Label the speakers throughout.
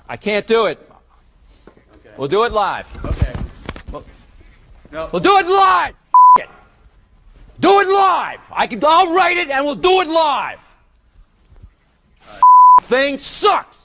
Speaker 1: I can't do it.
Speaker 2: Okay.
Speaker 1: We'll do it live.
Speaker 2: Okay. No.
Speaker 1: We'll do it live. It. Do it live. I'll write it and we'll do it live. Thing sucks.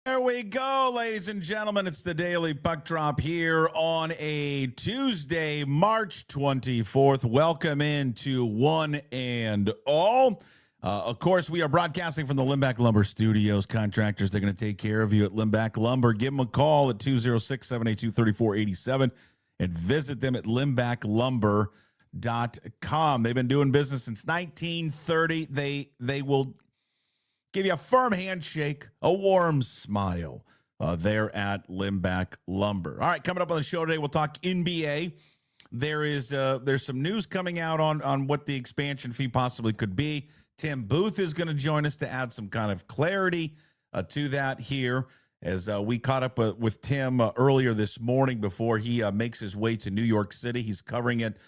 Speaker 3: There we go, ladies and gentlemen. It's the Daily Puck Drop here on a Tuesday, March 24th. Welcome into one and all. Of course, we are broadcasting from the Limback Lumber Studios. Contractors, they're going to take care of you at Limback Lumber. Give them a call at 206-782-3487 and visit them at limbacklumber.com. They've been doing business since 1930. They will give you a firm handshake, a warm smile there at Limback Lumber. All right, coming up on the show today, we'll talk NBA. There's some news coming out on what the expansion fee possibly could be. Tim Booth is going to join us to add some kind of clarity to that here as we caught up with Tim earlier this morning before he makes his way to New York City. He's covering it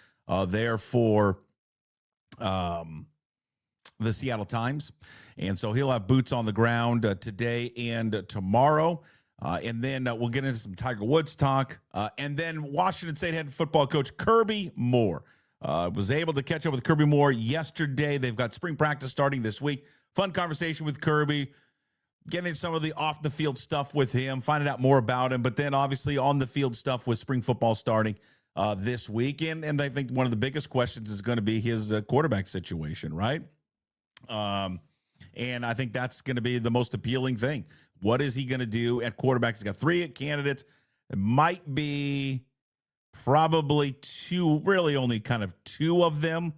Speaker 3: there for the Seattle Times. And so he'll have boots on the ground today and tomorrow. And then we'll get into some Tiger Woods talk. And then Washington State head football coach Kirby Moore. Was able to catch up with Kirby Moore yesterday. They've got spring practice starting this week. Fun conversation with Kirby, getting some of the off-the-field stuff with him, finding out more about him, but then obviously on-the-field stuff with spring football starting this weekend. And I think one of the biggest questions is going to be his quarterback situation, right? And I think that's going to be the most appealing thing. What is he going to do at quarterback? He's got three candidates. It might be probably two, really only kind of two of them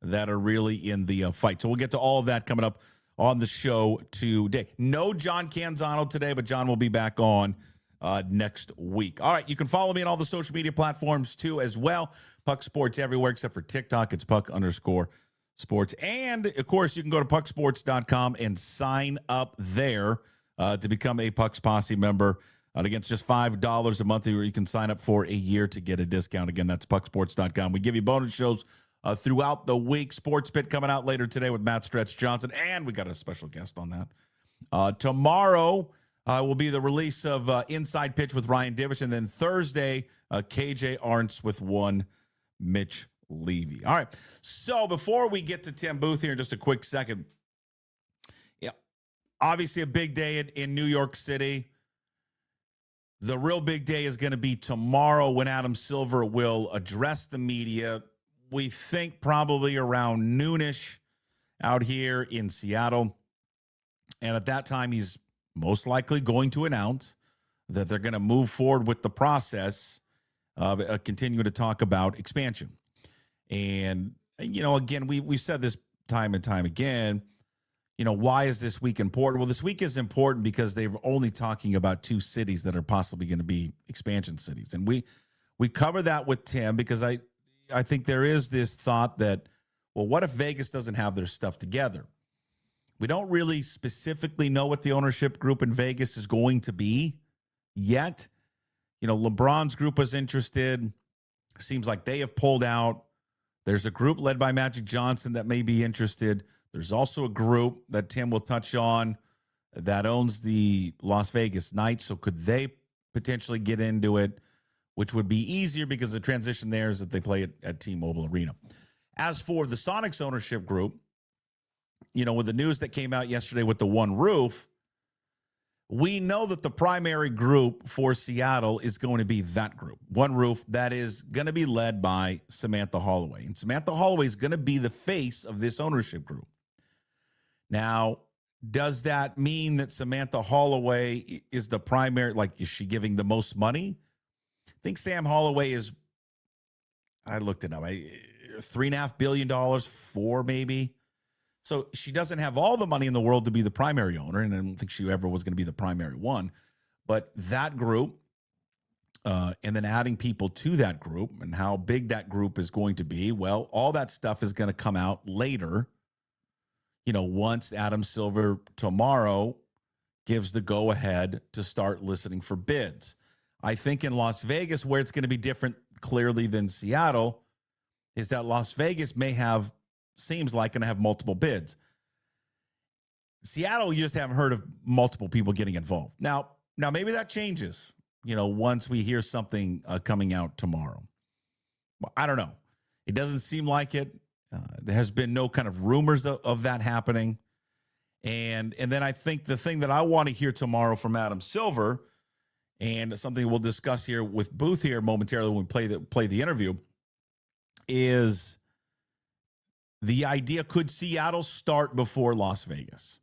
Speaker 3: that are really in the fight. So we'll get to all of that coming up on the show today. No John Canzano today, but John will be back on next week. All right, you can follow me on all the social media platforms too as well. Puck Sports everywhere except for TikTok. It's Puck_Sports. And, of course, you can go to pucksports.com and sign up there to become a Pucks Posse member. Against just $5 a month, where you can sign up for a year to get a discount. Again, that's pucksports.com. We give you bonus shows throughout the week. Sports Pit coming out later today with Matt Stretch Johnson, and we got a special guest on that. Tomorrow will be the release of Inside Pitch with Ryan Divish, and then Thursday, KJ Arntz with one Mitch Levy. All right, so before we get to Tim Booth here in just a quick second, yeah, obviously a big day in New York City. The real big day is going to be tomorrow when Adam Silver will address the media. We think probably around noonish out here in Seattle. And at that time, he's most likely going to announce that they're going to move forward with the process of continuing to talk about expansion. And, you know, again, we've said this time and time again. You know, why is this week important? Well, this week is important because they're only talking about two cities that are possibly going to be expansion cities. And we cover that with Tim because I think there is this thought that, well, what if Vegas doesn't have their stuff together? We don't really specifically know what the ownership group in Vegas is going to be yet. You know, LeBron's group was interested. Seems like they have pulled out. There's a group led by Magic Johnson that may be interested. There's also a group that Tim will touch on that owns the Las Vegas Knights. So could they potentially get into it, which would be easier because the transition there is that they play at T-Mobile Arena. As for the Sonics ownership group, you know, with the news that came out yesterday with the One Roof, we know that the primary group for Seattle is going to be that group, One Roof, that is going to be led by Samantha Holloway. And Samantha Holloway is going to be the face of this ownership group. Now, does that mean that Samantha Holloway is the primary, like, is she giving the most money? I think Sam Holloway is, I looked it up, $3.5 billion, $4 maybe. So she doesn't have all the money in the world to be the primary owner, and I don't think she ever was going to be the primary one. But that group, and then adding people to that group and how big that group is going to be, well, all that stuff is going to come out later. You know, once Adam Silver tomorrow gives the go-ahead to start listening for bids. I think in Las Vegas, where it's going to be different clearly than Seattle, is that Las Vegas seems like going to have multiple bids. Seattle, you just haven't heard of multiple people getting involved. Now, Now, maybe that changes, once we hear something coming out tomorrow. Well, I don't know. It doesn't seem like it. There has been no kind of rumors of that happening. And then I think the thing that I want to hear tomorrow from Adam Silver, and something we'll discuss here with Booth here momentarily when we play the interview, is the idea, could Seattle start before Las Vegas?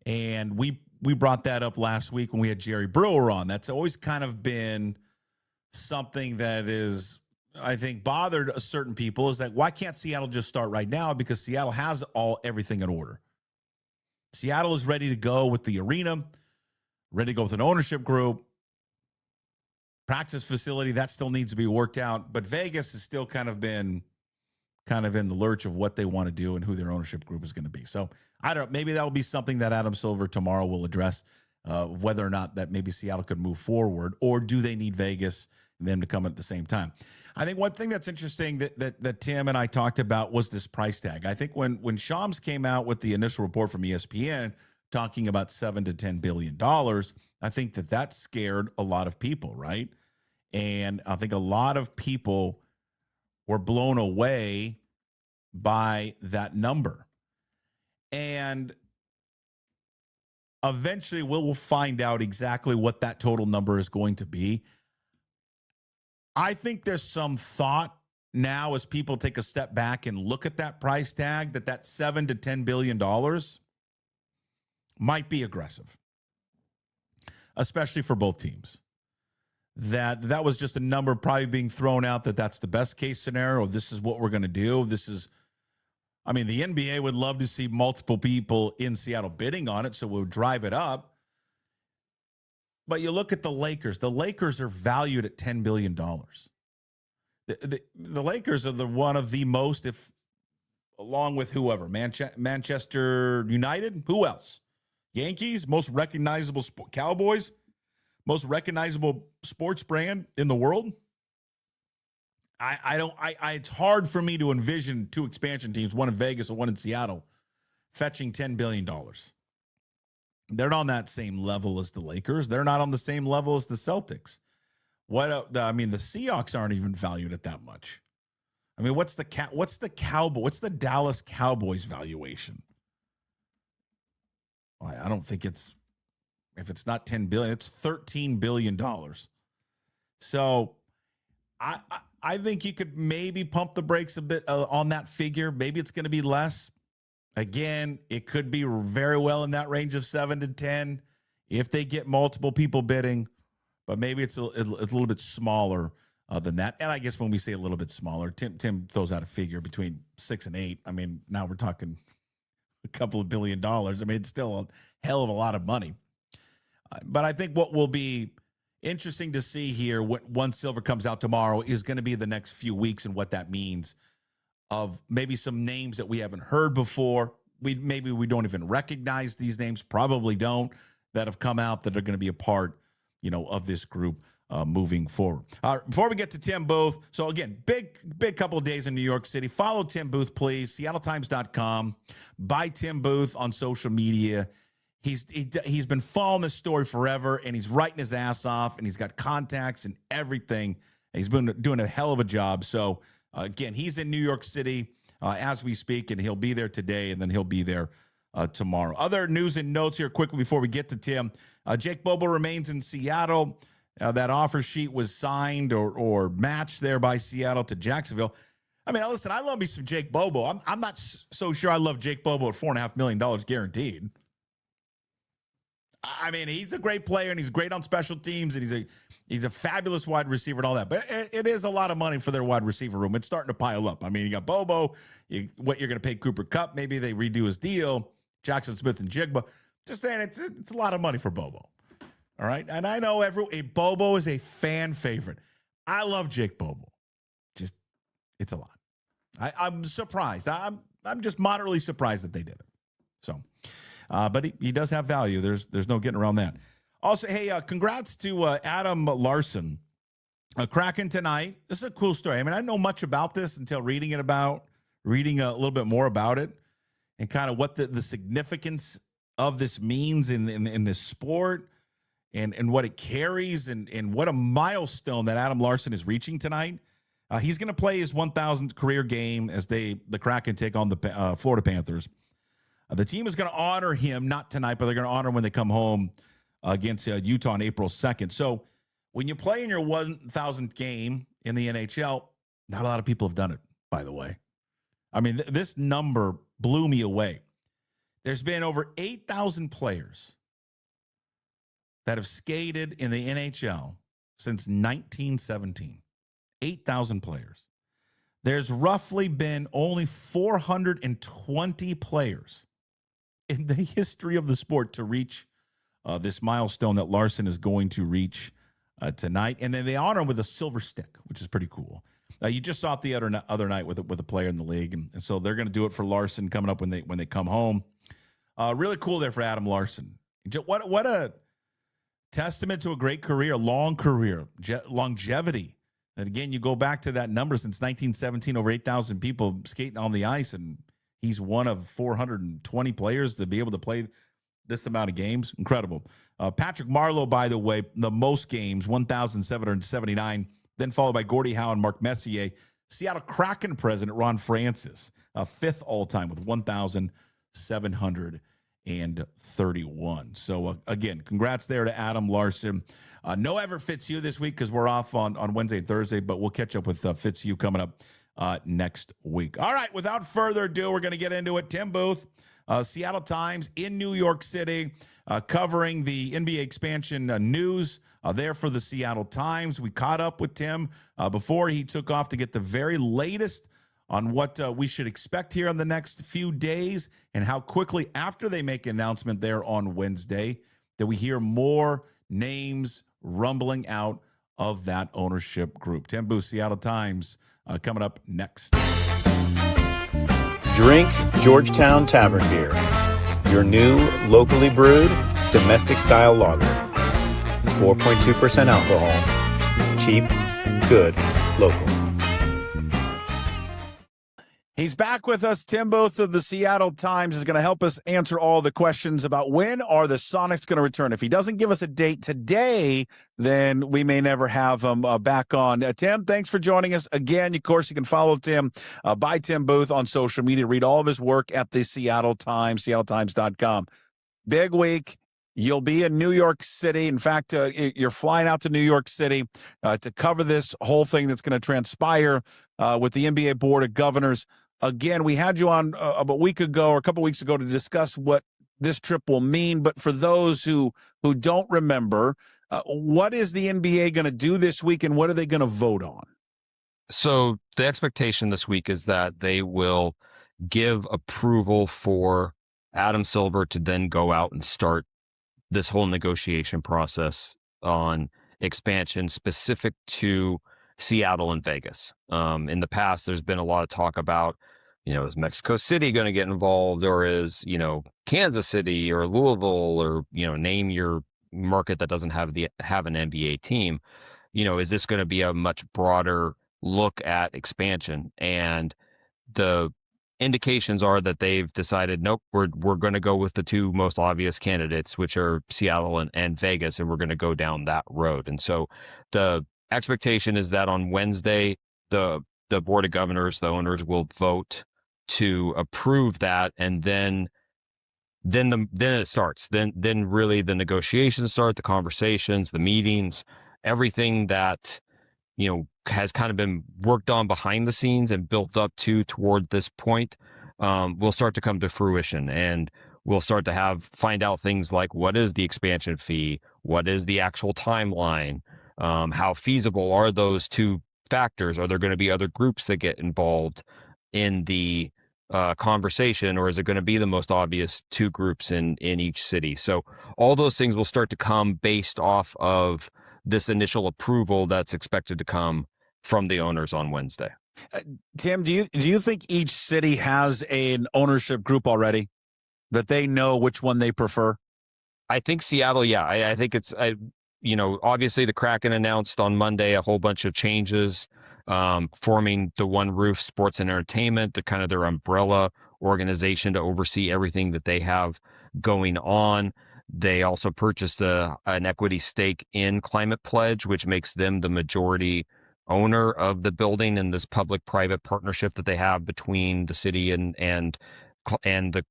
Speaker 3: And we brought that up last week when we had Jerry Brewer on. That's always kind of been something that is, I think, bothered certain people, is that why can't Seattle just start right now? Because Seattle has everything in order. Seattle is ready to go with the arena, ready to go with an ownership group, practice facility. That still needs to be worked out. But Vegas has still kind of in the lurch of what they want to do and who their ownership group is going to be. So I don't know. Maybe that will be something that Adam Silver tomorrow will address, whether or not that maybe Seattle could move forward, or do they need Vegas and them to come at the same time? I think one thing that's interesting that Tim and I talked about was this price tag. I think when Shams came out with the initial report from ESPN talking about $7 to $10 billion, I think that scared a lot of people, right? And I think a lot of people were blown away by that number. And eventually we'll find out exactly what that total number is going to be. I think there's some thought now, as people take a step back and look at that price tag, that $7 to $10 billion might be aggressive, especially for both teams. That was just a number probably being thrown out, that's the best case scenario. This is what we're going to do. The NBA would love to see multiple people in Seattle bidding on it, so we'll drive it up. But you look at the Lakers. The Lakers are valued at $10 billion. The Lakers are one of the most, if along with whoever, Manchester United, who else? Yankees, most recognizable Cowboys, most recognizable sports brand in the world. It's hard for me to envision two expansion teams, one in Vegas and one in Seattle, fetching $10 billion. They're not on that same level as the Lakers. They're not on the same level as the Celtics. The Seahawks aren't even valued at that much. I mean, what's the Dallas Cowboys valuation? I don't think if it's not $10 billion, it's $13 billion. So I think you could maybe pump the brakes a bit on that figure. Maybe it's going to be less. Again, it could be very well in that range of 7 to 10 if they get multiple people bidding, but maybe it's a little bit smaller than that. And I guess when we say a little bit smaller, Tim throws out a figure between 6 and 8. I mean, now we're talking a couple of $1 billion. I mean, it's still a hell of a lot of money. But I think what will be interesting to see here once Silver comes out tomorrow is going to be the next few weeks and what that means, of maybe some names that we haven't heard before. Maybe we don't even recognize these names, probably don't, that have come out that are going to be a part, of this group moving forward. Before we get to Tim Booth, so again, big couple of days in New York City. Follow Tim Booth, please. SeattleTimes.com. Buy Tim Booth on social media. He's been following this story forever, and he's writing his ass off, and he's got contacts and everything. He's been doing a hell of a job. So again, he's in New York City as we speak, and he'll be there today, and then he'll be there tomorrow. Other news and notes here quickly before we get to Tim. Jake Bobo remains in Seattle. That offer sheet was signed or matched there by Seattle to Jacksonville. I mean, listen, I love me some Jake Bobo. I'm not so sure I love Jake Bobo at $4.5 million guaranteed. I mean, he's a great player, and he's great on special teams, and he's a fabulous wide receiver and all that. But it is a lot of money for their wide receiver room. It's starting to pile up. I mean, you got Bobo, what you're going to pay Cooper Kupp. Maybe they redo his deal. Jackson Smith and Jigba. Just saying, it's a lot of money for Bobo. All right, and I know Bobo is a fan favorite. I love Jake Bobo. Just, it's a lot. I'm surprised. I'm just moderately surprised that they did it. So. But he does have value. There's no getting around that. Also, hey, congrats to Adam Larson. Kraken tonight. This is a cool story. I mean, I didn't know much about this until reading a little bit more about it, and kind of what the significance of this means in this sport. and what it carries and what a milestone that Adam Larson is reaching tonight. He's going to play his 1,000th career game as the Kraken take on the Florida Panthers. The team is going to honor him, not tonight, but they're going to honor him when they come home against Utah on April 2nd. So when you play in your 1,000th game in the NHL, not a lot of people have done it, by the way. I mean, this number blew me away. There's been over 8,000 players that have skated in the NHL since 1917. 8,000 players. There's roughly been only 420 players in the history of the sport to reach this milestone that Larson is going to reach tonight. And then they honor him with a silver stick, which is pretty cool. You just saw it the other night with a player in the league. And so they're going to do it for Larson coming up when they come home. Really cool there for Adam Larson. What a testament to a great career, long career, longevity. And again, you go back to that number since 1917, over 8,000 people skating on the ice, and he's one of 420 players to be able to play this amount of games. Incredible. Patrick Marleau, by the way, the most games, 1,779, then followed by Gordie Howe and Mark Messier. Seattle Kraken president Ron Francis, fifth all-time with 1,731. So, again, congrats there to Adam Larson. No Ever Fits You this week because we're off on Wednesday and Thursday, but we'll catch up with Fits You coming up next week. All right, without further ado, we're going to get into it. Tim Booth, Seattle Times in New York City, covering the NBA expansion news there for the Seattle Times. We caught up with Tim before he took off to get the very latest on what we should expect here in the next few days and how quickly after they make an announcement there on Wednesday that we hear more names rumbling out of that ownership group. Tim Booth, Seattle Times, coming up next.
Speaker 4: Drink Georgetown Tavern Beer, your new locally brewed domestic-style lager. 4.2% alcohol. Cheap, good, local.
Speaker 3: He's back with us. Tim Booth of the Seattle Times is going to help us answer all the questions about when are the Sonics going to return. If he doesn't give us a date today, then we may never have him back on. Tim, thanks for joining us again. Of course, you can follow Tim by Tim Booth on social media. Read all of his work at the Seattle Times, seattletimes.com. Big week. You'll be in New York City. In fact, you're flying out to New York City to cover this whole thing that's going to transpire with the NBA Board of Governors. Again, we had you on about a week ago or a couple weeks ago to discuss what this trip will mean. But for those who don't remember, what is the NBA going to do this week and what are they going to vote on?
Speaker 5: So the expectation this week is that they will give approval for Adam Silver to then go out and start this whole negotiation process on expansion specific to Seattle and Vegas. In the past, there's been a lot of talk about, is Mexico City going to get involved, or is, Kansas City or Louisville, or, name your market that doesn't have an NBA team. Is this going to be a much broader look at expansion? And the indications are that they've decided, nope, we're going to go with the two most obvious candidates, which are Seattle and Vegas, and we're going to go down that road. And so the expectation is that on Wednesday, the Board of Governors, the owners, will vote to approve that, and then it starts. Then really the negotiations start, the conversations, the meetings, everything that has kind of been worked on behind the scenes and built up toward this point will start to come to fruition, and we'll start to find out things like what is the expansion fee, what is the actual timeline, how feasible are those two factors? Are there going to be other groups that get involved in the conversation, or is it going to be the most obvious two groups in each city? So all those things will start to come based off of this initial approval that's expected to come from the owners on Wednesday.
Speaker 3: Tim, do you think each city has an ownership group already that they know which one they prefer?
Speaker 5: I think Seattle, yeah. I think it's, obviously the Kraken announced on Monday a whole bunch of changes, forming the One Roof Sports and Entertainment, the kind of their umbrella organization to oversee everything that they have going on. They also purchased an equity stake in Climate Pledge, which makes them the majority owner of the building in this public-private partnership that they have between the city and the,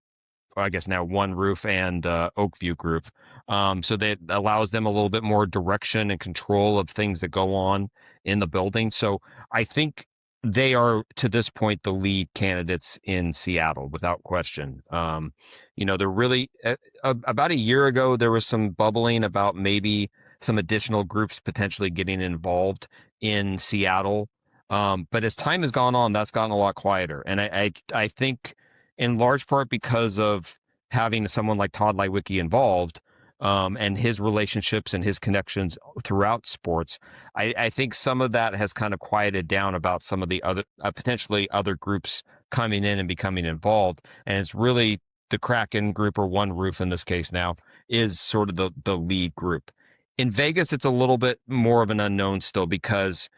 Speaker 5: I guess now One Roof and Oakview Group. So that allows them a little bit more direction and control of things that go on in the building. So I think they are, to this point, the lead candidates in Seattle, without question. They're really, about a year ago, there was some bubbling about maybe some additional groups potentially getting involved in Seattle. But as time has gone on, that's gotten a lot quieter. And I think in large part because of having someone like Todd Leiweke involved, and his relationships and his connections throughout sports, I think some of that has kind of quieted down about some of the other potentially other groups coming in and becoming involved. And it's really the Kraken group, or One Roof in this case now, is sort of the lead group. In Vegas, it's a little bit more of an unknown still, because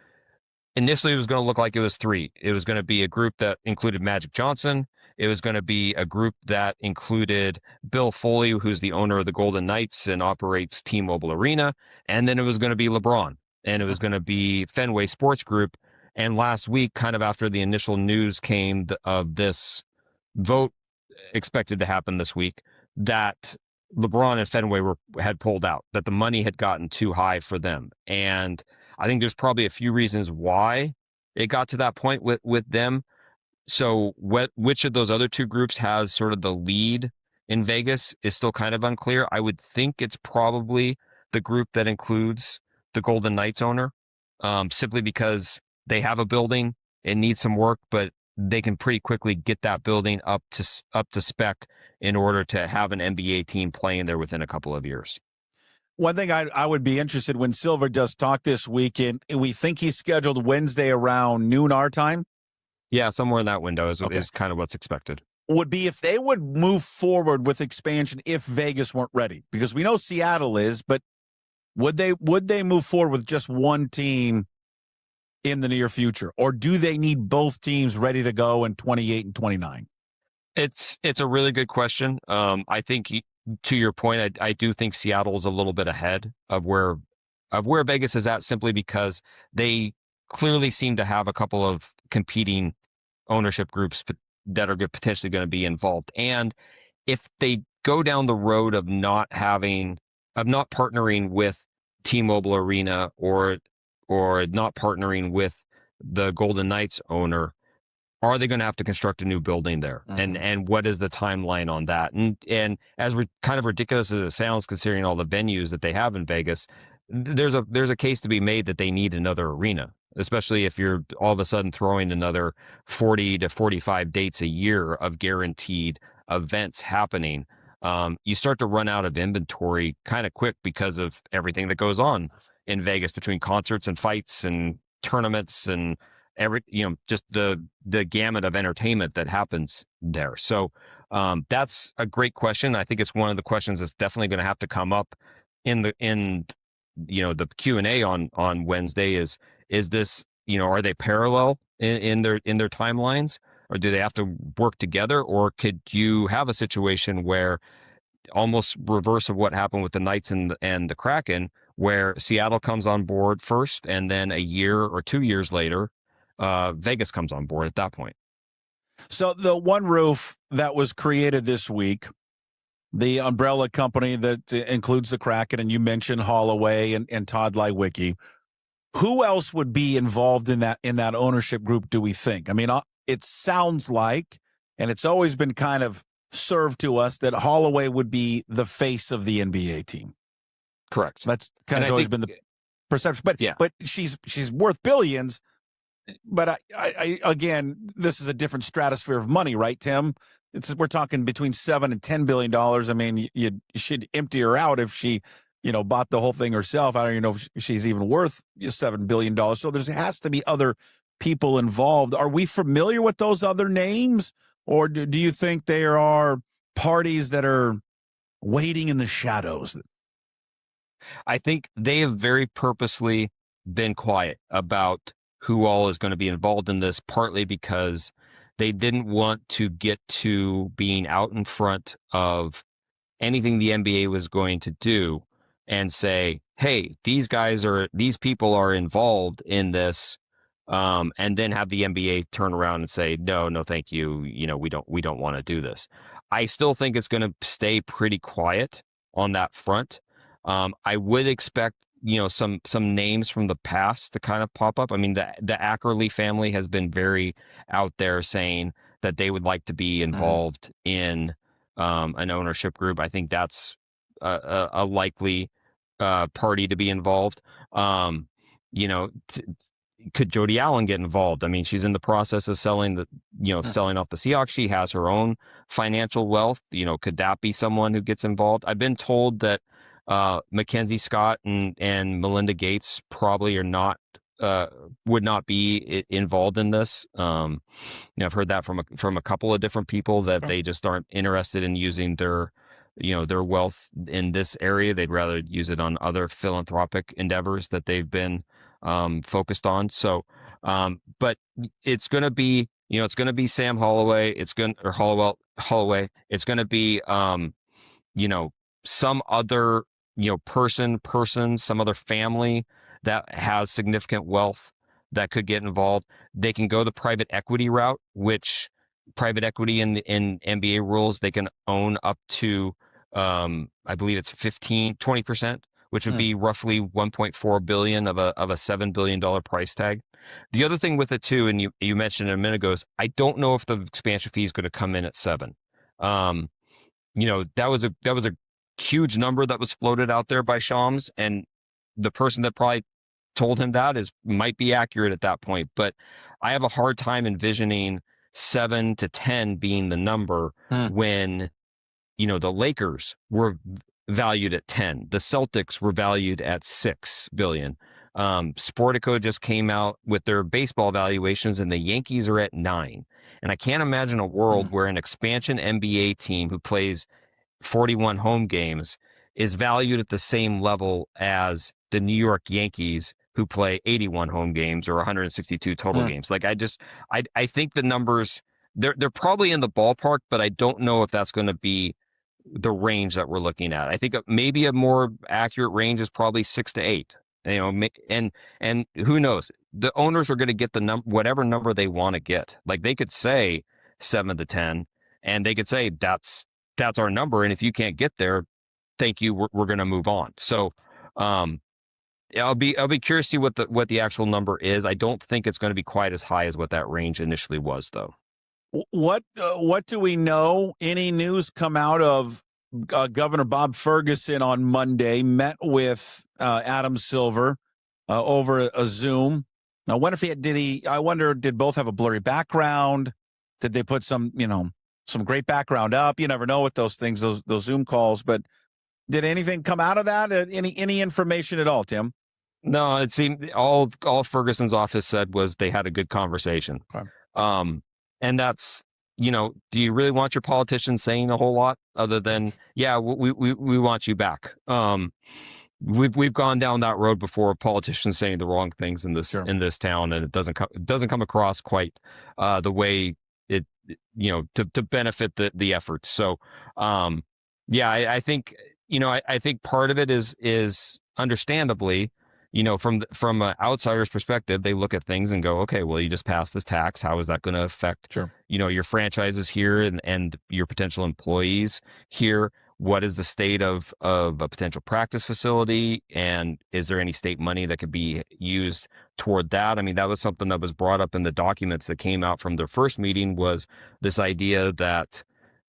Speaker 5: initially it was going to look like it was three. It was going to be a group that included Magic Johnson. It was going to be a group that included Bill Foley, who's the owner of the Golden Knights and operates T-Mobile Arena. And then it was going to be LeBron, and it was going to be Fenway Sports Group. And last week, kind of after the initial news came of this vote expected to happen this week, that LeBron and Fenway had pulled out, that the money had gotten too high for them. And I think there's probably a few reasons why it got to that point with them. So which of those other two groups has sort of the lead in Vegas is still kind of unclear. I would think it's probably the group that includes the Golden Knights owner, simply because they have a building, it needs some work, but they can pretty quickly get that building up to spec in order to have an NBA team playing there within a couple of years.
Speaker 3: One thing I would be interested when Silver does talk this weekend, we think he's scheduled Wednesday around noon our time.
Speaker 5: Yeah, somewhere in that window is kind of what's expected.
Speaker 3: Would be if they would move forward with expansion if Vegas weren't ready, because we know Seattle is, but would they move forward with just one team in the near future, or do they need both teams ready to go in 28 and 29?
Speaker 5: It's a really good question. I think to your point, I do think Seattle is a little bit ahead of where Vegas is at, simply because they clearly seem to have a couple of competing ownership groups that are potentially going to be involved. And if they go down the road of not partnering with T-Mobile Arena or not partnering with the Golden Knights owner, are they going to have to construct a new building there? Mm-hmm. And what is the timeline on that? And as kind of ridiculous as it sounds, considering all the venues that they have in Vegas, there's a case to be made that they need another arena, especially if you're all of a sudden throwing another 40 to 45 dates a year of guaranteed events happening. You start to run out of inventory kind of quick because of everything that goes on in Vegas between concerts and fights and tournaments and just the gamut of entertainment that happens there. So that's a great question. I think it's one of the questions that's definitely going to have to come up in the Q&A on Wednesday is this, are they parallel in their timelines, or do they have to work together, or could you have a situation where almost reverse of what happened with the Knights and the Kraken, where Seattle comes on board first, and then a year or 2 years later, Vegas comes on board at that point?
Speaker 3: So the One Roof that was created this week, the umbrella company that includes the Kraken, and you mentioned Holloway and Todd Leiweke, who else would be involved in that ownership group, do we think? I mean, it sounds like, and it's always been kind of served to us, that Holloway would be the face of the NBA team.
Speaker 5: Correct.
Speaker 3: That's kind of always been the perception. But yeah, but she's worth billions. But I again, this is a different stratosphere of money, right, Tim? We're talking between $7 and $10 billion. I mean, you should empty her out if she, bought the whole thing herself. I don't even know if she's even worth $7 billion. So there has to be other people involved. Are we familiar with those other names, or do you think there are parties that are waiting in the shadows?
Speaker 5: I think they have very purposely been quiet about who all is going to be involved in this, partly because they didn't want to get to being out in front of anything the NBA was going to do and say, hey, these people are involved in this, and then have the NBA turn around and say, no, thank you. We don't want to do this. I still think it's going to stay pretty quiet on that front. I would expect, some names from the past to kind of pop up. I mean, the Ackerley family has been very out there saying that they would like to be involved in an ownership group. I think that's a likely party to be involved. Could Jody Allen get involved? I mean, she's in the process of selling off the Seahawks. She has her own financial wealth. Could that be someone who gets involved? I've been told that Mackenzie Scott and Melinda Gates probably would not be involved in this. I've heard that from a couple of different people that they just aren't interested in using their wealth in this area. They'd rather use it on other philanthropic endeavors that they've been focused on. So, but it's going to be, Sam Holloway. Holloway. It's going to be, some other, some other family that has significant wealth that could get involved. They can go the private equity route, which private equity in NBA rules, they can own up to, I believe it's 20%, which would be roughly 1.4 billion of a $7 billion price tag. The other thing with it too, and you mentioned it a minute ago, is I don't know if the expansion fee is going to come in at 7. That was a huge number that was floated out there by Shams, and the person that probably told him that might be accurate at that point. But I have a hard time envisioning 7 to 10 being the number when, the Lakers were valued at 10. The Celtics were valued at 6 billion. Sportico just came out with their baseball valuations, and the Yankees are at 9. And I can't imagine a world where an expansion NBA team who plays 41 home games is valued at the same level as the New York Yankees, who play 81 home games or 162 total games. Like, I think the numbers, they're probably in the ballpark, but I don't know if that's going to be the range that we're looking at. I think maybe a more accurate range is probably 6 to 8. And who knows? The owners are going to get whatever number they want to get. Like, they could say 7 to 10, and they could say that's our number, and if you can't get there, thank you, we're going to move on. So, I'll be curious to see what the actual number is. I don't think it's going to be quite as high as what that range initially was, though.
Speaker 3: What do we know? Any news come out of Governor Bob Ferguson on Monday? Met with Adam Silver over a Zoom. Now, I wonder, did both have a blurry background? Did they put some great background up? You never know with those things, those Zoom calls. But did anything come out of that? Any information at all, Tim?
Speaker 5: No, it seemed all Ferguson's office said was they had a good conversation.
Speaker 3: Okay.
Speaker 5: And that's, do you really want your politicians saying a whole lot other than, yeah, we want you back? We've gone down that road before, politicians saying the wrong things in this town, and it doesn't come across quite the way it, to benefit the efforts. So, I think, I think part of it is understandably, from an outsider's perspective, they look at things and go, okay, well, you just passed this tax. How is that going to affect, your franchises here and your potential employees here? What is the state of a potential practice facility? And is there any state money that could be used toward that? I mean, that was something that was brought up in the documents that came out from their first meeting, was this idea that,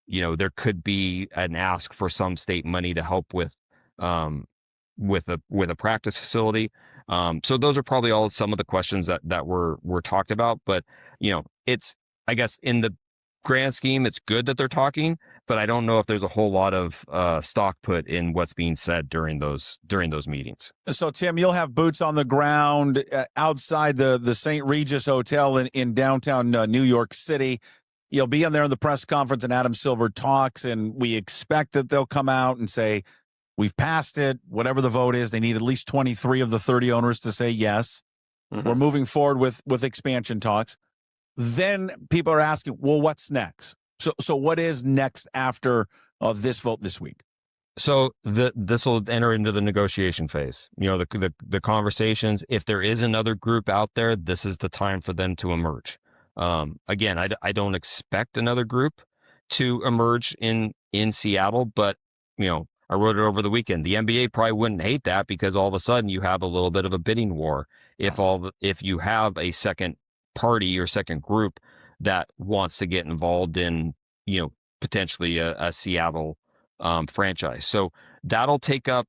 Speaker 5: there could be an ask for some state money to help with a practice facility. So those are probably all some of the questions that were talked about. But, it's, I guess, in the grand scheme, it's good that they're talking, but I don't know if there's a whole lot of stock put in what's being said during those meetings.
Speaker 3: So, Tim, you'll have boots on the ground outside the St. Regis Hotel in downtown New York City. You'll be in there in the press conference, and Adam Silver talks, and we expect that they'll come out and say, we've passed it, whatever the vote is. They need at least 23 of the 30 owners to say yes. Mm-hmm. We're moving forward with expansion talks. Then people are asking, well, what's next? So what is next after this vote this week?
Speaker 5: So this will enter into the negotiation phase. The conversations. If there is another group out there, this is the time for them to emerge. Again, I don't expect another group to emerge in Seattle, but I wrote it over the weekend. The NBA probably wouldn't hate that, because all of a sudden you have a little bit of a bidding war if you have a second party or second group that wants to get involved in potentially a Seattle franchise. So that'll take up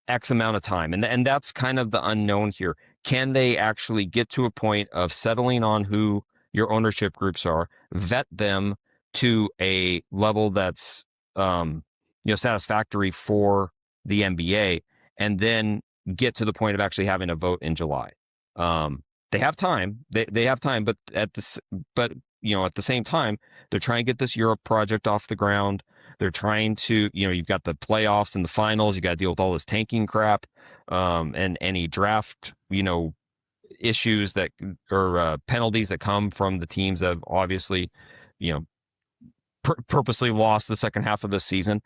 Speaker 5: X amount of time, and that's kind of the unknown here. Can they actually get to a point of settling on who your ownership groups are, vet them to a level that's satisfactory for the NBA, and then get to the point of actually having a vote in July? They have time. They have time, but at the same time, they're trying to get this Europe project off the ground. They're trying to, you've got the playoffs and the finals. You got to deal with all this tanking crap, and any draft, issues that or penalties that come from the teams that have obviously, purposely lost the second half of the season.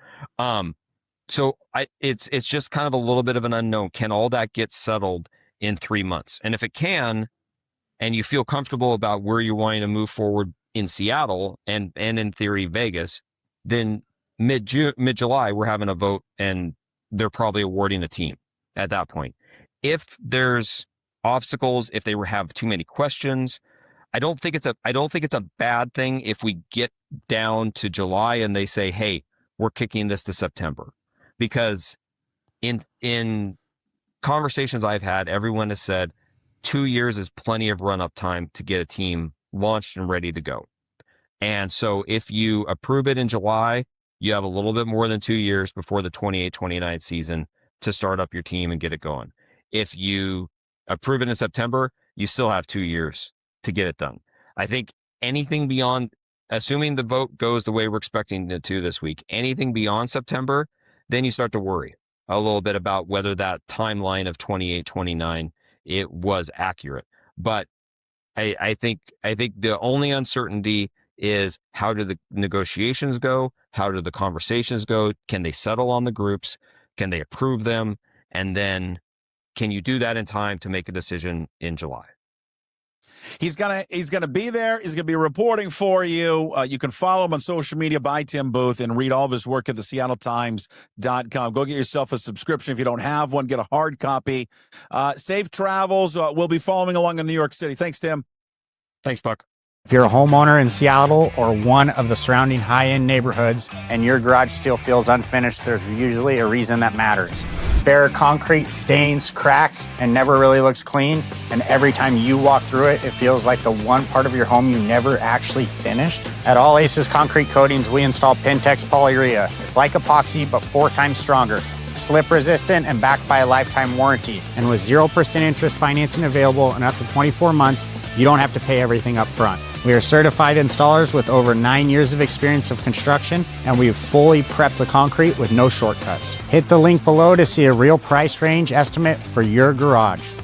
Speaker 5: So it's just kind of a little bit of an unknown. Can all that get settled in 3 months? And if it can, and you feel comfortable about where you're wanting to move forward in Seattle and in theory Vegas, then mid-July we're having a vote, and they're probably awarding a team at that point. If there's obstacles, if they have too many questions, I don't think it's a bad thing if we get down to July and they say, hey, we're kicking this to September. Because in conversations I've had, everyone has said 2 years is plenty of run-up time to get a team launched and ready to go. And so if you approve it in July, you have a little bit more than 2 years before the 28-29 season to start up your team and get it going. If you approve it in September, you still have 2 years to get it done. I think anything beyond, assuming the vote goes the way we're expecting it to this week, anything beyond September, then you start to worry a little bit about whether that timeline of 28-29 it was accurate. But I think the only uncertainty is, how do the negotiations go? How do the conversations go? Can they settle on the groups? Can they approve them? And then can you do that in time to make a decision in July?
Speaker 3: He's gonna be there. He's gonna be reporting for you. You can follow him on social media by Tim Booth and read all of his work at the SeattleTimes.com. Go get yourself a subscription if you don't have one. Get a hard copy. Safe travels. We'll be following along in New York City. Thanks, Tim.
Speaker 5: Thanks, Buck.
Speaker 6: If you're a homeowner in Seattle or one of the surrounding high-end neighborhoods and your garage still feels unfinished, there's usually a reason that matters. Bare concrete stains, cracks, and never really looks clean. And every time you walk through it, it feels like the one part of your home you never actually finished. At All Aces Concrete Coatings, we install Pentex Polyurea. It's like epoxy, but 4 times stronger. Slip resistant and backed by a lifetime warranty. And with 0% interest financing available and up to 24 months, you don't have to pay everything up front. We are certified installers with over 9 years of experience of construction, and we've fully prepped the concrete with no shortcuts. Hit the link below to see a real price range estimate for your garage.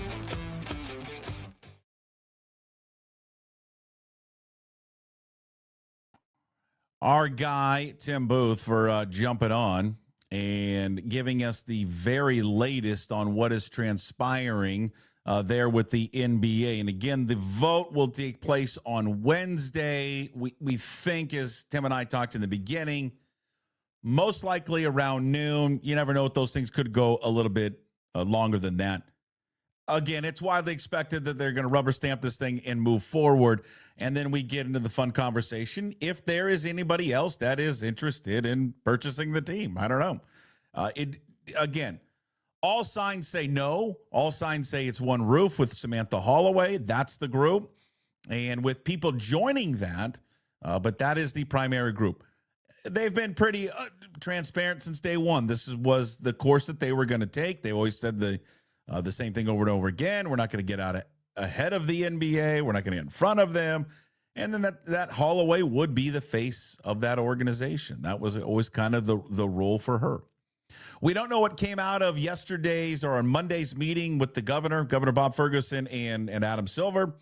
Speaker 3: Our guy, Tim Booth, for jumping on and giving us the very latest on what is transpiring there with the NBA. And again, the vote will take place on Wednesday. We think, as Tim and I talked in the beginning, most likely around noon. You never know, what those things could go a little bit longer than that. Again, it's widely expected that they're going to rubber stamp this thing and move forward. And then we get into the fun conversation. If there is anybody else that is interested in purchasing the team, I don't know. Again, all signs say no. All signs say it's one roof with Samantha Holloway. That's the group. And with people joining that, but that is the primary group. They've been pretty transparent since day one. This was the course that they were going to take. They always said the same thing over and over again. We're not going to get out ahead of the NBA. We're not going to get in front of them. And then that Holloway would be the face of that organization. That was always kind of the role for her. We don't know what came out of yesterday's or on Monday's meeting with the Governor Bob Ferguson and Adam Silver.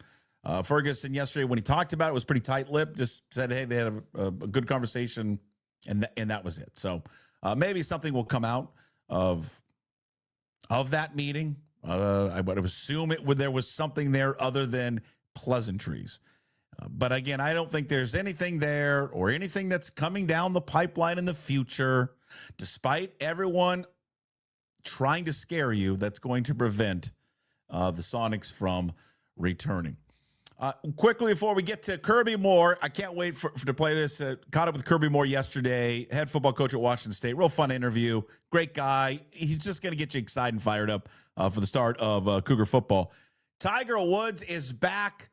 Speaker 3: Ferguson yesterday, when he talked about it, was pretty tight-lipped, just said, hey, they had a good conversation And that was it. So maybe something will come out of that meeting. I would assume there was something there other than pleasantries. But again, I don't think there's anything there or anything that's coming down the pipeline in the future, despite everyone trying to scare you, that's going to prevent the Sonics from returning. Quickly, before we get to Kirby Moore, I can't wait to play this. Caught up with Kirby Moore yesterday, head football coach at Washington State. Real fun interview. Great guy. He's just going to get you excited and fired up for the start of Cougar football. Tiger Woods is back.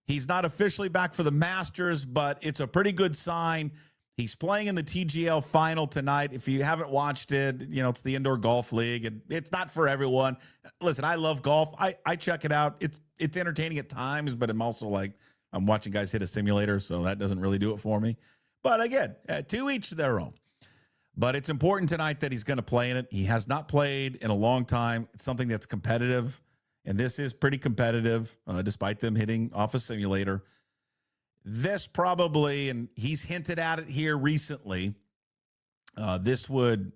Speaker 3: He's not officially back for the Masters, but it's a pretty good sign. He's playing in the TGL final tonight. If you haven't watched it, it's the indoor golf league, and it's not for everyone. Listen, I love golf. I check it out. It's entertaining at times, but I'm also I'm watching guys hit a simulator, so that doesn't really do it for me. But again, to each their own. But it's important tonight that he's going to play in it. He has not played in a long time. It's something that's competitive, and this is pretty competitive, despite them hitting off a simulator. This probably, and he's hinted at it here recently, this would,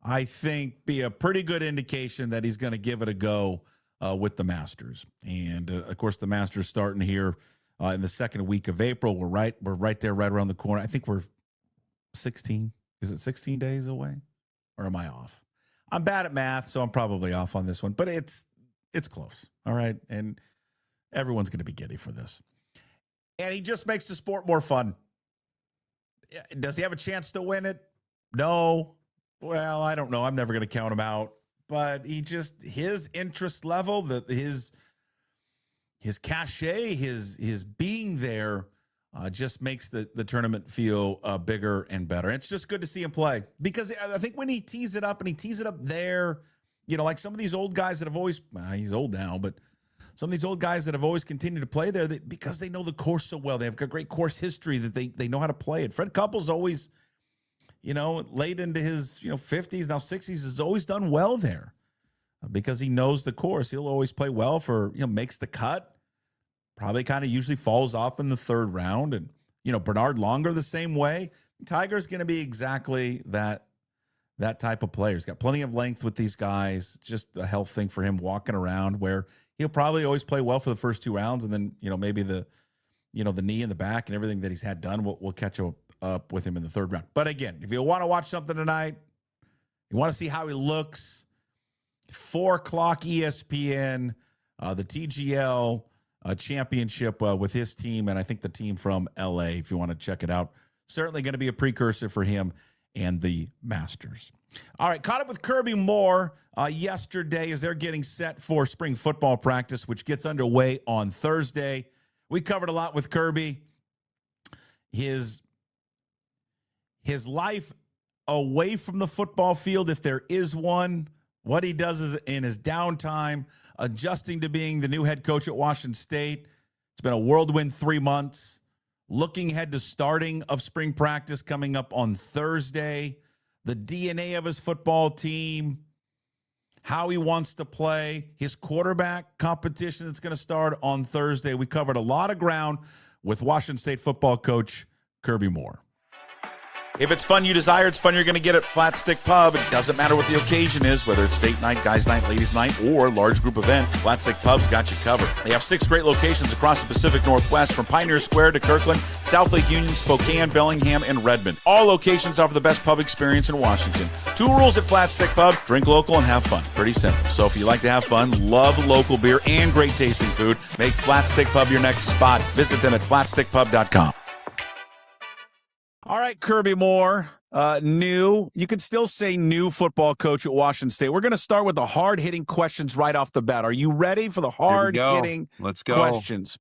Speaker 3: I think, be a pretty good indication that he's going to give it a go with the Masters. And, of course, the Masters starting here in the second week of April. We're right there, right around the corner. I think we're 16. Is it 16 days away? Or am I off? I'm bad at math, so I'm probably off on this one. But it's close, all right? And everyone's going to be giddy for this. And he just makes the sport more fun. Does he have a chance to win it? No. Well, I don't know. I'm never going to count him out. But his interest level, his cachet, his being there just makes the tournament feel bigger and better. And it's just good to see him play. Because I think when he tees it up, and he tees it up there, like some of these old guys that have always, he's old now, but some of these old guys that have always continued to play there, because they know the course so well. They have a great course history that they know how to play it. Fred Couples always, late into his 50s, now 60s, has always done well there because he knows the course. He'll always play well for, makes the cut. Probably kind of usually falls off in the third round. And, Bernard Longer the same way. Tiger's going to be exactly that type of player. He's got plenty of length with these guys. It's just a health thing for him walking around, where he'll probably always play well for the first two rounds. And then, maybe the knee and the back and everything that he's had done, we'll catch up with him in the third round. But again, if you want to watch something tonight, you want to see how he looks, 4 o'clock ESPN, the TGL championship with his team. And I think the team from LA, if you want to check it out, certainly going to be a precursor for him and the Masters. All right, caught up with Kirby Moore yesterday as they're getting set for spring football practice, which gets underway on Thursday. We covered a lot with Kirby. His life away from the football field, if there is one, what he does is in his downtime, adjusting to being the new head coach at Washington State. It's been a whirlwind 3 months. Looking ahead to starting of spring practice coming up on Thursday. The DNA of his football team, how he wants to play, his quarterback competition that's going to start on Thursday. We covered a lot of ground with Washington State football coach Kirby Moore. If it's fun you desire, it's fun you're going to get at Flat Stick Pub. It doesn't matter what the occasion is, whether it's date night, guys night, ladies night, or large group event, Flat Stick Pub's got you covered. They have 6 great locations across the Pacific Northwest, from Pioneer Square to Kirkland, South Lake Union, Spokane, Bellingham, and Redmond. All locations offer the best pub experience in Washington. 2 rules at Flat Stick Pub: drink local and have fun. Pretty simple. So if you like to have fun, love local beer, and great tasting food, make Flat Stick Pub your next spot. Visit them at flatstickpub.com. All right, Kirby Moore, you could still say new football coach at Washington State. We're going to start with the hard-hitting questions right off the bat. Are you ready for the hard-hitting questions?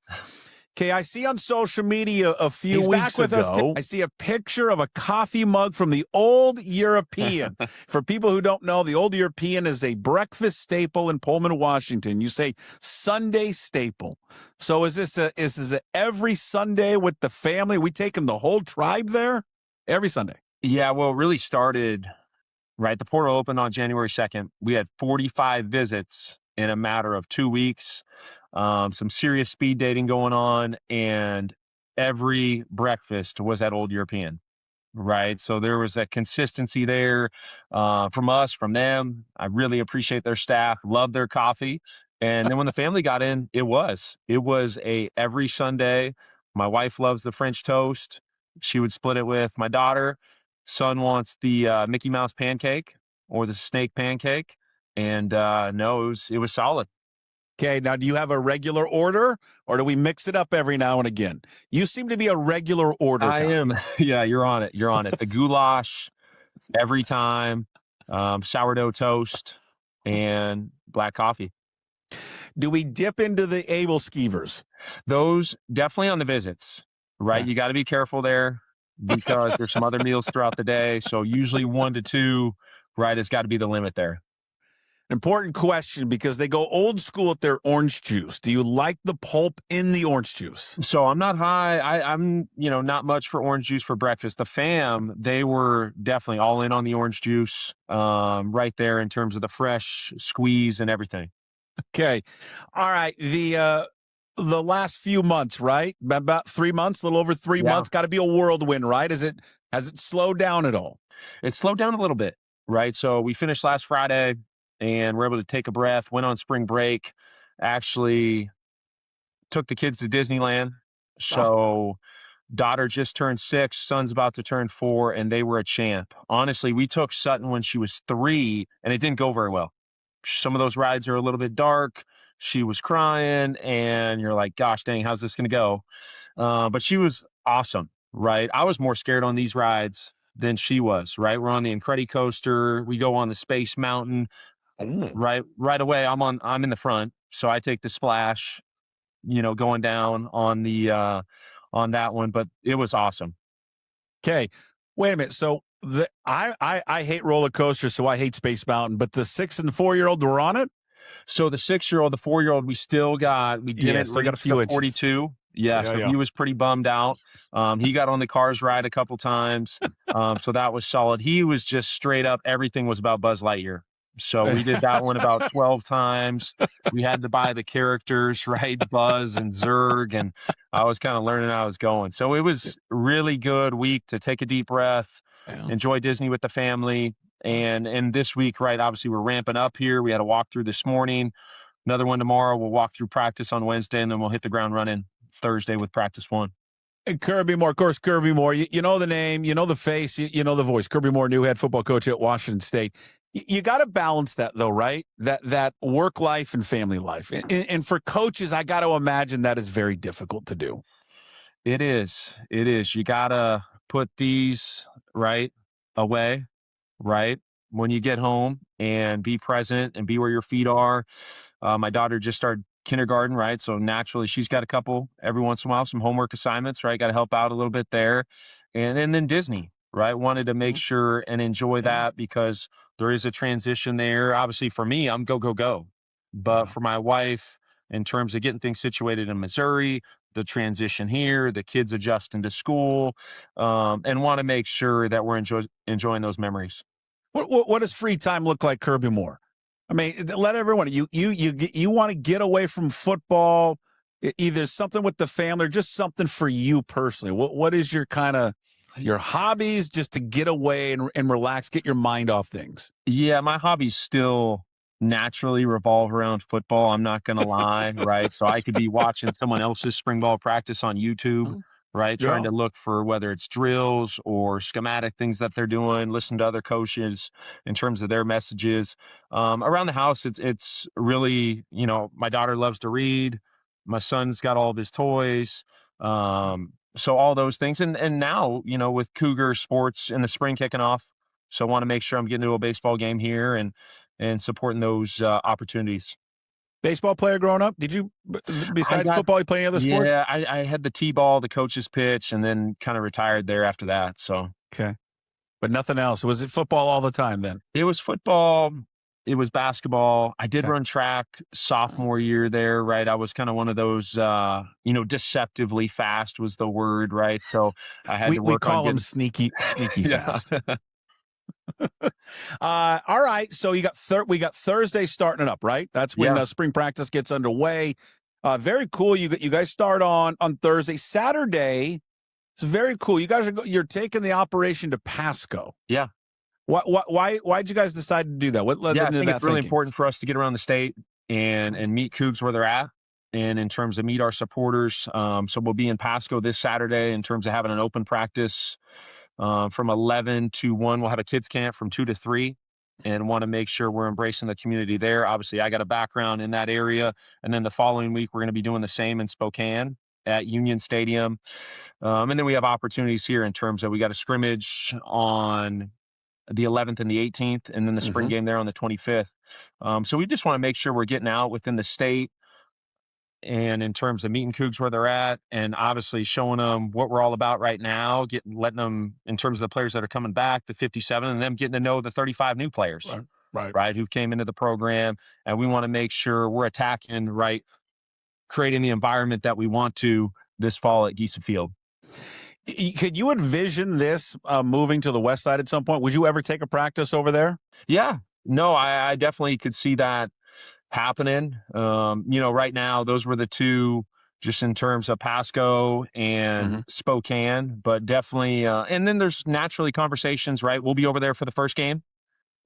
Speaker 3: Okay, I see on social media a few weeks ago, I see a picture of a coffee mug from the Old European. For people who don't know, the Old European is a breakfast staple in Pullman, Washington. You say Sunday staple. So is this a every Sunday with the family? We taking the whole tribe there every Sunday?
Speaker 5: Yeah, well, it really started, right? The portal opened on January 2nd. We had 45 visits in a matter of 2 weeks. Some serious speed dating going on, and every breakfast was at Old European. right? So there was that consistency there from us, from them. I really appreciate their staff, love their coffee. And then when the family got in, it was a every Sunday. My wife loves the French toast. She would split it with my daughter. Son wants the Mickey Mouse pancake or the snake pancake. And no, it was solid.
Speaker 3: Okay, now do you have a regular order, or do we mix it up every now and again? You seem to be a regular order
Speaker 5: I
Speaker 3: guy.
Speaker 5: am. Yeah, you're on it. You're on it. The goulash every time, sourdough toast, and black coffee.
Speaker 3: Do we dip into the able skeevers?
Speaker 5: Those definitely on the visits, right?
Speaker 3: Yeah.
Speaker 5: You got to be careful there because there's some other meals throughout the day. So usually 1 to 2, right, has got to be the limit there.
Speaker 3: Important question, because they go old school with their orange juice. Do you like the pulp in the orange juice?
Speaker 5: So I'm not high. I'm not much for orange juice for breakfast. The fam, they were definitely all in on the orange juice, right there in terms of the fresh squeeze and everything.
Speaker 3: Okay. All right. The last few months, right? About 3 months, a little over 3
Speaker 5: Yeah.
Speaker 3: months. Got to be a whirlwind, right? Has it slowed down at all?
Speaker 5: It slowed down a little bit, right? So we finished last Friday and we're able to take a breath, went on spring break, actually took the kids to Disneyland. So daughter just turned 6, son's about to turn 4, and they were a champ. Honestly, we took Sutton when she was 3, and it didn't go very well. Some of those rides are a little bit dark. She was crying, and you're like, gosh dang, how's this going to go? But she was awesome, right? I was more scared on these rides than she was, right? We're on the Incredicoaster. We go on the Space Mountain. Right away, I'm in the front, so I take the splash, going down on the on that one, but it was awesome.
Speaker 3: Okay. Wait a minute. So I hate roller coasters, so I hate Space Mountain, but the 6 and 4-year-old were on it?
Speaker 5: So the 6-year-old, the 4-year-old, we didn't
Speaker 3: still got a
Speaker 5: reach
Speaker 3: few
Speaker 5: the
Speaker 3: inches.
Speaker 5: 42. Yeah, so
Speaker 3: Yeah.
Speaker 5: he was pretty bummed out. He got on the Cars ride a couple times, so that was solid. He was just straight up, everything was about Buzz Lightyear. So we did that one about 12 times. We had to buy the characters, right? Buzz and Zurg, and I was kind of learning how I was going. So it was really good week to take a deep breath, enjoy Disney with the family. And this week, right, obviously we're ramping up here. We had a walkthrough this morning, another one tomorrow. We'll walk through practice on Wednesday, and then we'll hit the ground running Thursday with practice 1.
Speaker 3: And Kirby Moore, of course, Kirby Moore, you know the name, you know the face, you know the voice. Kirby Moore, new head football coach at Washington State. You got to balance that, though, right? That work life and family life. And for coaches, I got to imagine that is very difficult to do.
Speaker 5: It is. It is. You got to put these right away, right, when you get home, and be present and be where your feet are. My daughter just started kindergarten, right? So naturally she's got a couple every once in a while, some homework assignments, right? Got to help out a little bit there. And then Disney, right? Wanted to make sure and enjoy that because there is a transition there. Obviously for me, I'm go. But for my wife, in terms of getting things situated in Missouri, the transition here, the kids adjusting to school, and want to make sure that we're enjoying those memories.
Speaker 3: What does free time look like, Kirby Moore? I mean, let everyone, you want to get away from football, either something with the family or just something for you personally. What is your kind of your hobbies, just to get away and relax, get your mind off things? Yeah,
Speaker 5: my hobbies still naturally revolve around football. I'm not going to lie, right? So I could be watching someone else's spring ball practice on YouTube, right? Trying to look for whether it's drills or schematic things that they're doing, listen to other coaches in terms of their messages. Around the house, it's really, my daughter loves to read. My son's got all of his toys. So all those things. And now, with Cougar sports in the spring kicking off, so I want to make sure I'm getting to a baseball game here and supporting those opportunities.
Speaker 3: Baseball player growing up? Did you, besides football, you play any other sports?
Speaker 5: Yeah, I had the T-ball, the coach's pitch, and then kind of retired there after that. So
Speaker 3: okay, but nothing else. Was it football all the time then?
Speaker 5: It was football. It was basketball. I did run track sophomore year there, right? I was kind of one of those, deceptively fast was the word, right? So I had to work.
Speaker 3: We call them sneaky fast. All right. So we got Thursday starting it up, right? That's when the spring practice gets underway. Very cool. You guys start on Thursday. Saturday It's very cool. You guys you're taking the operation to Pasco.
Speaker 5: Yeah.
Speaker 3: Why'd you guys decide to do that? What led
Speaker 5: Yeah, I
Speaker 3: into
Speaker 5: think
Speaker 3: that
Speaker 5: it's really
Speaker 3: thinking?
Speaker 5: important for us to get around the state and meet Cougs where they're at, and in terms of meet our supporters. So we'll be in Pasco this Saturday in terms of having an open practice from 11 to 1. We'll have a kids camp from 2 to 3 and want to make sure we're embracing the community there. Obviously, I got a background in that area. And then the following week, we're going to be doing the same in Spokane at Union Stadium. And then we have opportunities here in terms of we got a scrimmage on the 11th and the 18th, and then the spring game there on the 25th. So we just want to make sure we're getting out within the state and in terms of meeting Cougs where they're at, and obviously showing them what we're all about right now, letting them, in terms of the players that are coming back, the 57, and them getting to know the 35 new players, right, who came into the program. And we want to make sure we're attacking, right, creating the environment that we want to this fall at Giesa Field.
Speaker 3: Could you envision this moving to the west side at some point? Would you ever take a practice over there?
Speaker 5: Yeah, no, I definitely could see that happening. Right now, those were the two, just in terms of Pasco and Spokane, but definitely. And then there's naturally conversations, right? We'll be over there for the first game,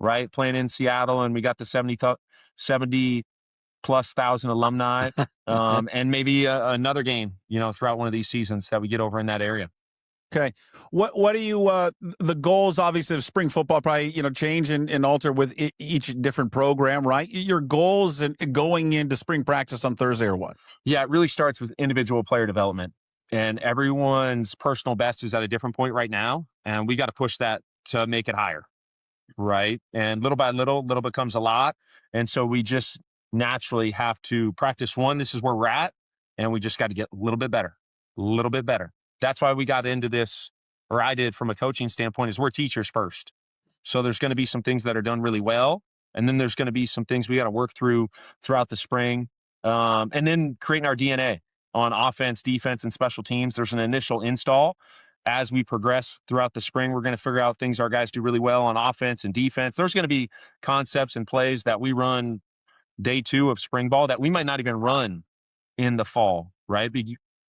Speaker 5: right? Playing in Seattle, and we got the 70,000+ alumni, and maybe another game, throughout one of these seasons that we get over in that area.
Speaker 3: Okay. What do you, the goals obviously of spring football probably, change and alter with each different program, right? Your goals and going into spring practice on Thursday are what?
Speaker 5: Yeah, it really starts with individual player development, and everyone's personal best is at a different point right now. And we got to push that to make it higher. Right. And little by little becomes a lot. And so we just naturally have to practice one. This is where we're at. And we just got to get a little bit better. That's why we got into this, or I did from a coaching standpoint, is we're teachers first. So there's going to be some things that are done really well. And then there's going to be some things we got to work through throughout the spring. And then creating our DNA on offense, defense, and special teams. There's an initial install. As we progress throughout the spring, we're going to figure out things our guys do really well on offense and defense. There's going to be concepts and plays that we run day 2 of spring ball that we might not even run in the fall, right?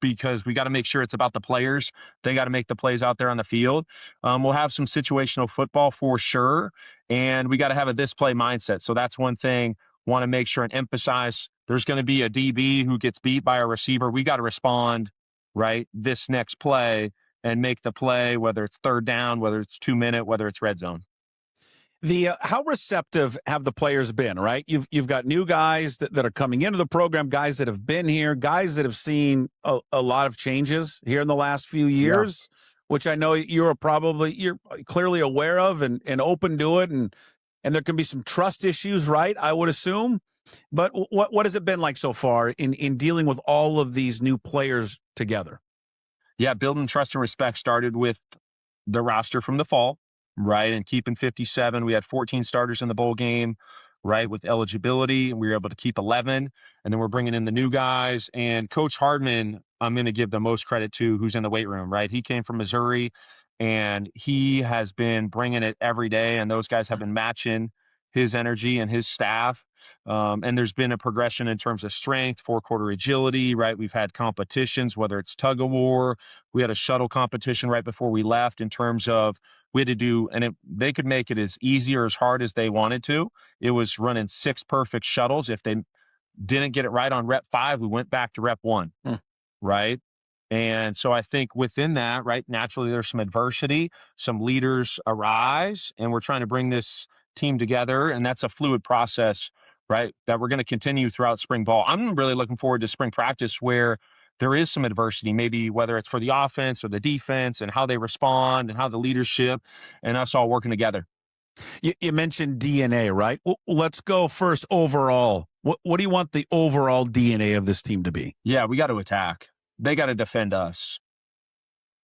Speaker 5: Because we got to make sure it's about the players. They got to make the plays out there on the field. We'll have some situational football for sure, and we got to have a this play mindset. So that's one thing. Want to make sure and emphasize there's going to be a DB who gets beat by a receiver. We got to respond, right, this next play and make the play, whether it's third down, whether it's 2-minute, whether it's red zone.
Speaker 3: How receptive have the players been, right? You've got new guys that are coming into the program, guys that have been here, guys that have seen a lot of changes here in the last few years, which I know you're clearly aware of and open to it. And there can be some trust issues, right? I would assume. But what has it been like so far in dealing with all of these new players together?
Speaker 5: Yeah, building trust and respect started with the roster from the fall, right? And keeping 57. We had 14 starters in the bowl game, right? With eligibility, we were able to keep 11. And then we're bringing in the new guys. And Coach Hardman, I'm going to give the most credit to, who's in the weight room, right? He came from Missouri, and he has been bringing it every day. And those guys have been matching his energy and his staff. And there's been a progression in terms of strength, 4-quarter agility, right? We've had competitions, whether it's tug of war. We had a shuttle competition right before we left in terms of we had to do, and they could make it as easy or as hard as they wanted to. It was running 6 perfect shuttles. If they didn't get it right on rep 5, we went back to rep 1, right? And so I think within that, right, naturally there's some adversity, some leaders arise, and we're trying to bring this team together, and that's a fluid process, right, that we're going to continue throughout spring ball. I'm really looking forward to spring practice where there is some adversity, maybe whether it's for the offense or the defense and how they respond and how the leadership and us all working together.
Speaker 3: You mentioned DNA, right? Well, let's go first overall. What do you want the overall DNA of this team to be?
Speaker 5: Yeah, we got to attack. They got to defend us.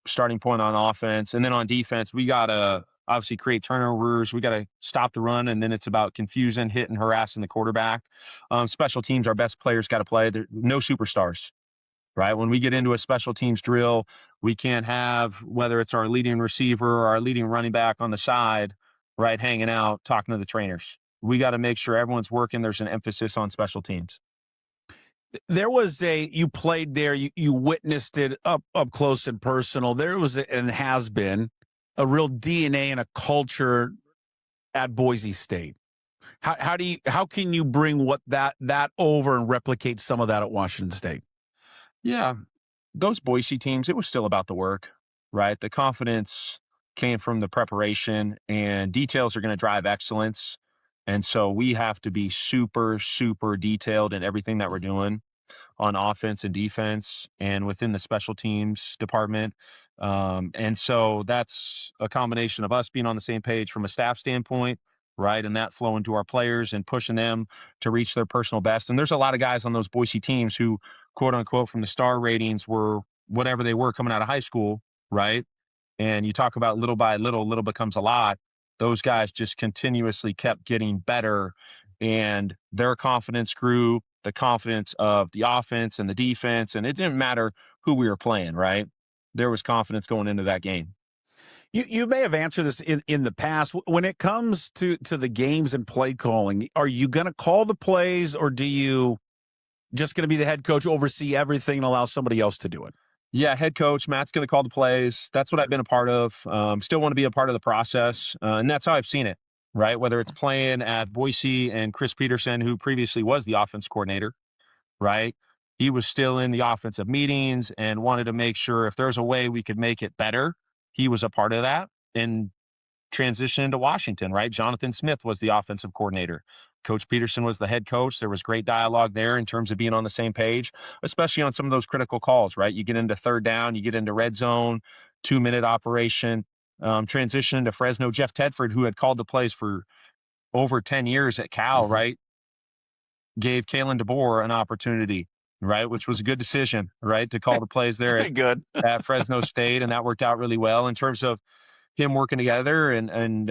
Speaker 5: Starting point on offense. And then on defense, we got to obviously create turnovers. We got to stop the run, and then it's about confusing, hitting, harassing the quarterback. Special teams, our best players got to play. There no superstars, right? When we get into a special teams drill, we can't have, whether it's our leading receiver or our leading running back on the side, right, hanging out, talking to the trainers. We got to make sure everyone's working. There's an emphasis on special teams.
Speaker 7: There was you played there, you witnessed it up close and personal. There was and has been a real DNA and a culture at Boise State. How can you bring that over and replicate some of that at Washington State?
Speaker 5: Yeah, those Boise teams, it was still about the work, right? The confidence came from the preparation, and details are going to drive excellence. And so we have to be super, super detailed in everything that we're doing on offense and defense and within the special teams department. And so that's a combination of us being on the same page from a staff standpoint, right? And that flowing to our players and pushing them to reach their personal best. And there's a lot of guys on those Boise teams who, quote unquote, from the star ratings were whatever they were coming out of high school, right? And you talk about little by little, little becomes a lot. Those guys just continuously kept getting better, and their confidence grew, the confidence of the offense and the defense, and it didn't matter who we were playing, right? There was confidence going into that game.
Speaker 7: You may have answered this in the past. When it comes to the games and play calling, are you going to call the plays, or do you just going to be the head coach, oversee everything, and allow somebody else to do it?
Speaker 5: Yeah, head coach, Matt's going to call the plays. That's what I've been a part of. Still want to be a part of the process, and that's how I've seen it, right? Whether it's playing at Boise and Chris Peterson, who previously was the offense coordinator, right? He was still in the offensive meetings and wanted to make sure if there's a way we could make it better, he was a part of that. And transition into Washington, right? Jonathan Smith was the offensive coordinator. Coach Peterson was the head coach. There was great dialogue there in terms of being on the same page, especially on some of those critical calls, right? You get into third down, you get into red zone, 2-minute operation, transition into Fresno. Jeff Tedford, who had called the plays for over 10 years at Cal, right, gave Kalen DeBoer an opportunity, right, which was a good decision, right, to call the plays there at Fresno State, and that worked out really well in terms of him working together. And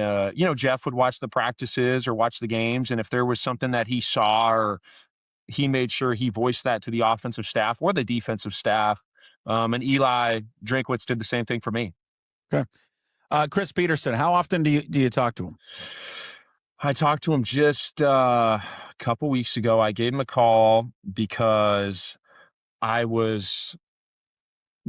Speaker 5: Jeff would watch the practices or watch the games, and if there was something that he saw, or he made sure he voiced that to the offensive staff or the defensive staff. And Eli Drinkwitz did the same thing for me.
Speaker 7: Okay. Chris Peterson, how often do you talk to him?
Speaker 5: I talked to him just a couple weeks ago. I gave him a call because I was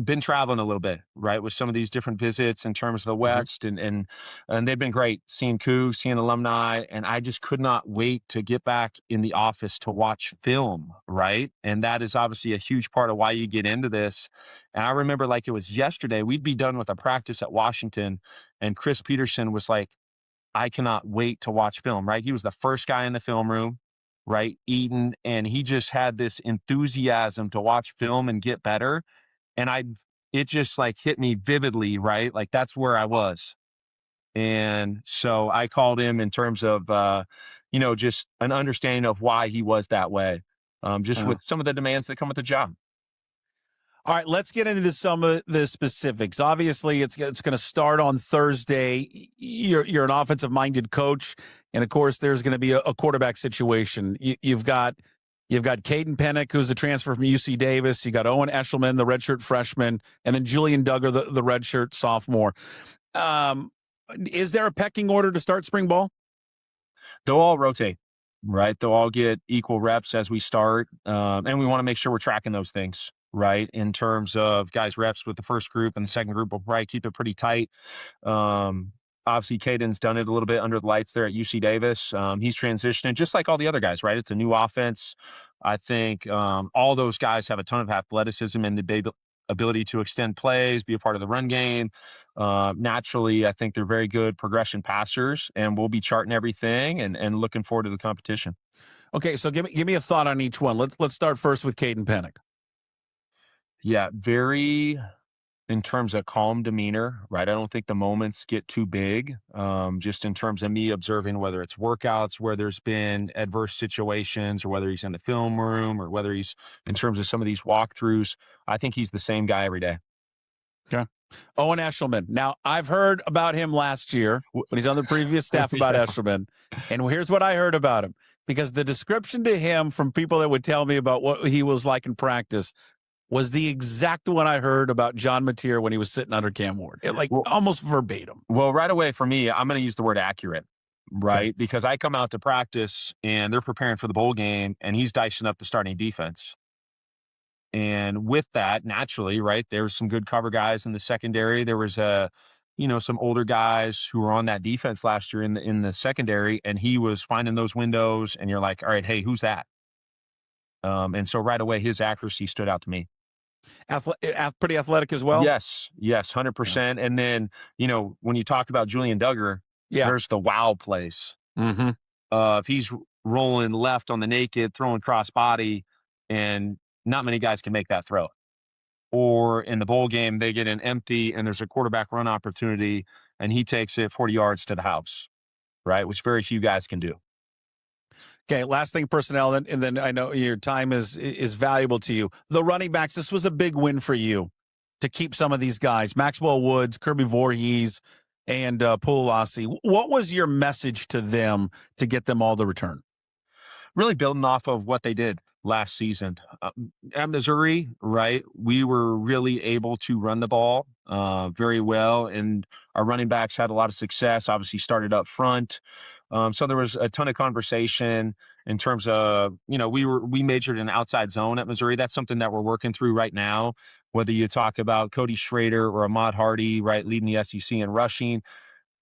Speaker 5: been traveling a little bit, right, with some of these different visits in terms of the West, and they've been great, seeing Cougs, seeing alumni, and I just could not wait to get back in the office to watch film, right? And that is obviously a huge part of why you get into this. And I remember like it was yesterday, we'd be done with a practice at Washington, and Chris Peterson was like, I cannot wait to watch film, right? He was the first guy in the film room, right, Eaton, and he just had this enthusiasm to watch film and get better. And it just like hit me vividly, right? Like that's where I was. And so I called him in terms of, just an understanding of why he was that way, with some of the demands that come with the job.
Speaker 7: All right, let's get into some of the specifics. Obviously, it's going to start on Thursday. You're an offensive-minded coach, and of course, there's going to be a quarterback situation. You've got Caden Pennick, who's the transfer from UC Davis. You got Owen Eshelman, the redshirt freshman, and then Julian Duggar, the redshirt sophomore. Is there a pecking order to start spring ball?
Speaker 5: They'll all rotate, right? They'll all get equal reps as we start, and we want to make sure we're tracking those things, right? In terms of guys' reps with the first group and the second group, we'll probably keep it pretty tight. Obviously, Caden's done it a little bit under the lights there at UC Davis. He's transitioning just like all the other guys, right? It's a new offense. I think all those guys have a ton of athleticism and the ability to extend plays, be a part of the run game. Naturally, I think they're very good progression passers, and we'll be charting everything and looking forward to the competition.
Speaker 7: Okay, so give me a thought on each one. Let's start first with Caden Pennick.
Speaker 5: Yeah, very in terms of calm demeanor, right? I don't think the moments get too big. Just in terms of me observing whether it's workouts where there's been adverse situations, or whether he's in the film room, or whether he's in terms of some of these walkthroughs, I think he's the same guy every day.
Speaker 7: Okay. Owen Eshelman. Now, I've heard about him last year when he's on the previous staff about Eshelman, and here's what I heard about him, because the description to him from people that would tell me about what he was like in practice was the exact one I heard about John Mateer when he was sitting under Cam Ward. Almost verbatim.
Speaker 5: Well, right away for me, I'm going to use the word accurate, right? Okay. Because I come out to practice and they're preparing for the bowl game, and he's dicing up the starting defense, And with that, naturally, right, there was some good cover guys in the secondary. There was some older guys who were on that defense last year in the secondary, and he was finding those windows. And you're like, all right, hey, who's that? And so right away, his accuracy stood out to me.
Speaker 7: Pretty athletic as well.
Speaker 5: Yes, 100%. And then when you talk about Julian Duggar, there's the wow plays.
Speaker 7: Mm-hmm.
Speaker 5: If he's rolling left on the naked, throwing cross body, and not many guys can make that throw. Or in the bowl game, they get an empty and there's a quarterback run opportunity and he takes it 40 yards to the house, right? Which very few guys can do.
Speaker 7: Okay, last thing, personnel, and then I know your time is valuable to you. The running backs, this was a big win for you to keep some of these guys, Maxwell Woods, Kirby Voorhees, and Pulasi. What was your message to them to get them all to return?
Speaker 5: Really building off of what they did last season. At Missouri, right, we were really able to run the ball very well, and our running backs had a lot of success, obviously started up front. So there was a ton of conversation in terms of, we majored in outside zone at Missouri. That's something that we're working through right now, whether you talk about Cody Schrader or Ahmad Hardy, right, leading the SEC in rushing.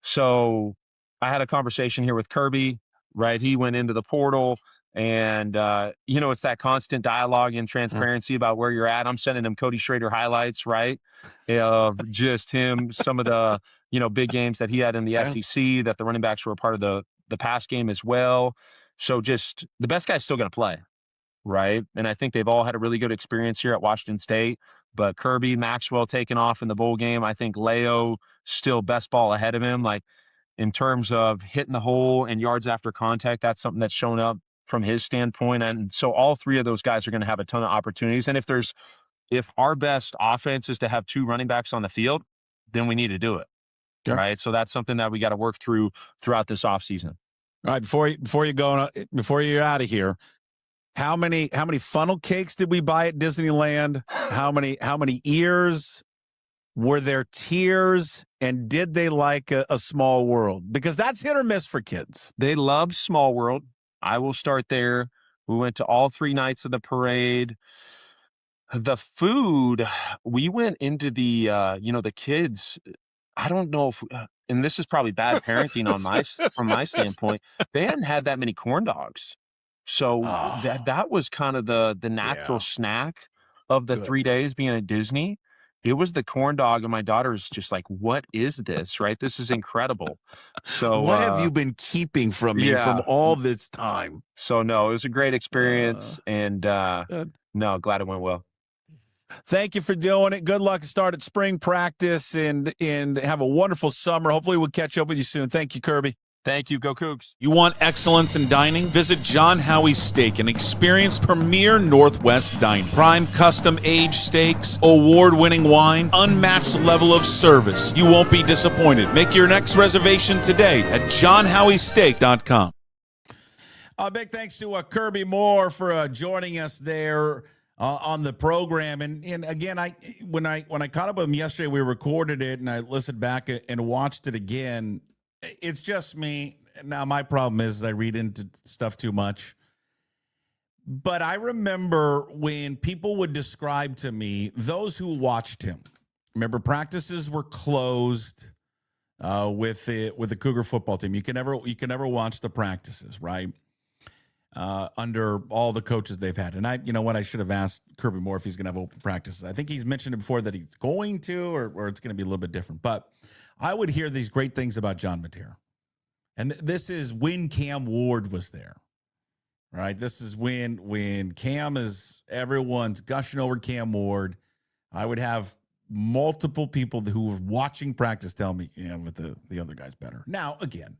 Speaker 5: So I had a conversation here with Kirby, right? He went into the portal. And, it's that constant dialogue and transparency about where you're at. I'm sending him Cody Schrader highlights, right? Just him, some of the, big games that he had in the SEC, that the running backs were a part of the pass game as well. So just the best guy's still going to play, right? And I think they've all had a really good experience here at Washington State. But Kirby, Maxwell taking off in the bowl game. I think Leo still best ball ahead of him. Like in terms of hitting the hole and yards after contact, that's something that's shown up from his standpoint. And so all three of those guys are going to have a ton of opportunities. And if our best offense is to have two running backs on the field, then we need to do it.
Speaker 7: Sure.
Speaker 5: Right. So that's something that we got to work through throughout this offseason.
Speaker 7: All right. Before you're out of here, how many funnel cakes did we buy at Disneyland? How many ears? Were there tears? And did they like a Small World? Because that's hit or miss for kids.
Speaker 5: They love Small World. I will start there. We went to all 3 nights of the parade. The food, we went into the, the kids. I don't know if, and this is probably bad parenting from my standpoint. They hadn't had that many corn dogs, so that was kind of the natural snack of the 3 days being at Disney. It was the corn dog, and my daughter's just like, "What is this? Right? This is incredible." So,
Speaker 7: what have you been keeping from me from all this time?
Speaker 5: So, no, it was a great experience, and glad it went well.
Speaker 7: Thank you for doing it. Good luck to start at spring practice, and have a wonderful summer. Hopefully, we'll catch up with you soon. Thank you, Kirby.
Speaker 5: Thank you. Go Cougs.
Speaker 7: You want excellence in dining? Visit John Howie's Steak and experience premier Northwest dining. Prime custom aged steaks, award-winning wine, unmatched level of service. You won't be disappointed. Make your next reservation today at johnhowiesteak.com. Big thanks to Kirby Moore for joining us there on the program. And again, when I caught up with him yesterday, we recorded it and I listened back and watched it again. It's just me. Now, my problem is I read into stuff too much. But I remember when people would describe to me, those who watched him, remember practices were closed with the Cougar football team. You can never watch the practices, right? Under all the coaches they've had. And I should have asked Kirby Moore if he's going to have open practices. I think he's mentioned it before that he's going to, or it's going to be a little bit different. But I would hear these great things about John Mateer. And this is when Cam Ward was there, right? This is when Cam everyone's gushing over Cam Ward. I would have multiple people who were watching practice tell me, but the other guy's better. Now, again,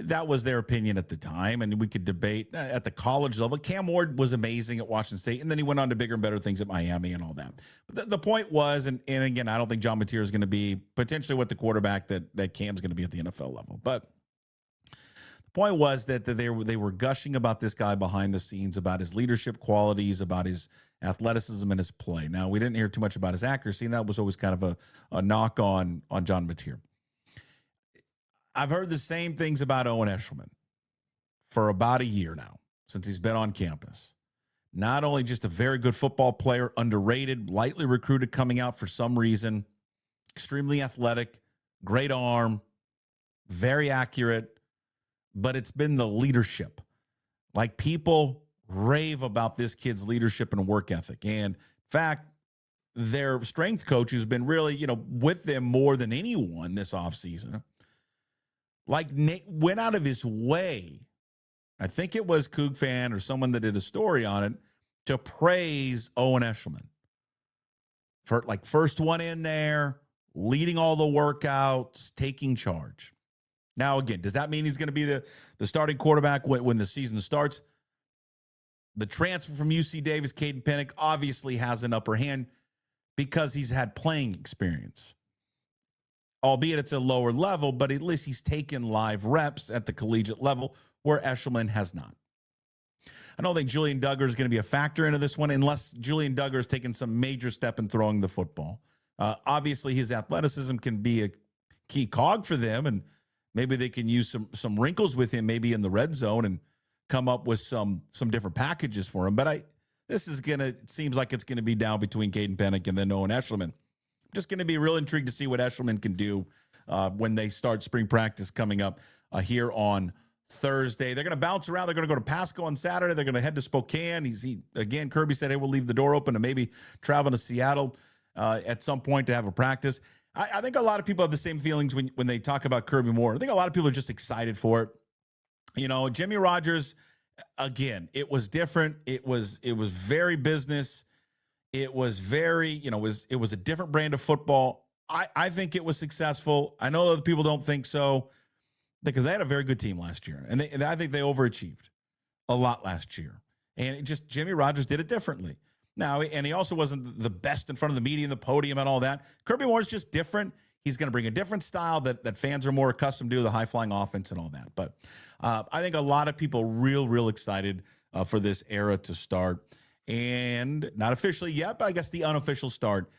Speaker 7: that was their opinion at the time, and we could debate at the college level. Cam Ward was amazing at Washington State, and then he went on to bigger and better things at Miami and all that. But the point was, and again, I don't think John Mateer is going to be potentially what the quarterback that Cam's going to be at the NFL level. But the point was that they were gushing about this guy behind the scenes, about his leadership qualities, about his athleticism and his play. Now, we didn't hear too much about his accuracy, and that was always kind of a knock on John Mateer. I've heard the same things about Owen Eshelman for about a year now, since he's been on campus.
Speaker 3: not only just a very good football player, underrated, lightly recruited coming out for some reason, extremely athletic, great arm, very accurate, but it's been the leadership. Like, people rave about this kid's leadership and work ethic. And in fact, their strength coach, who's been really, with them more than anyone this offseason, like, went out of his way. I think it was Cougar fan or someone that did a story on it to praise Owen Eshelman for, like, first one in there, leading all the workouts, taking charge. Now, again, does that mean he's going to be the starting quarterback when the season starts? The transfer from UC Davis, Caden Pennick, obviously has an upper hand because he's had playing experience. Albeit it's a lower level, but at least he's taken live reps at the collegiate level where Eshelman has not. I don't think Julian Duggar is going to be a factor into this one unless Julian Duggar has taken some major step in throwing the football. Obviously, his athleticism can be a key cog for them, and maybe they can use some wrinkles with him, maybe in the red zone, and come up with some different packages for him. But it seems like it's going to be down between Caden Pennick and then Owen Eshelman. Just going to be real intrigued to see what Eshelman can do when they start spring practice coming up here on Thursday. They're going to bounce around. They're going to go to Pasco on Saturday. They're going to head to Spokane. Again, Kirby said, hey, we'll leave the door open to maybe travel to Seattle at some point to have a practice. I think a lot of people have the same feelings when they talk about Kirby Moore. I think a lot of people are just excited for it. Jimmy Rogers, again, it was different. It was very business. It was very, it was a different brand of football. I think it was successful. I know other people don't think so because they had a very good team last year. And I think they overachieved a lot last year. And Jimmy Rogers did it differently. Now, and he also wasn't the best in front of the media and the podium and all that. Kirby Moore is just different. He's going to bring a different style that fans are more accustomed to, the high-flying offense and all that. But I think a lot of people real excited for this era to start. And not officially yet, but I guess the unofficial start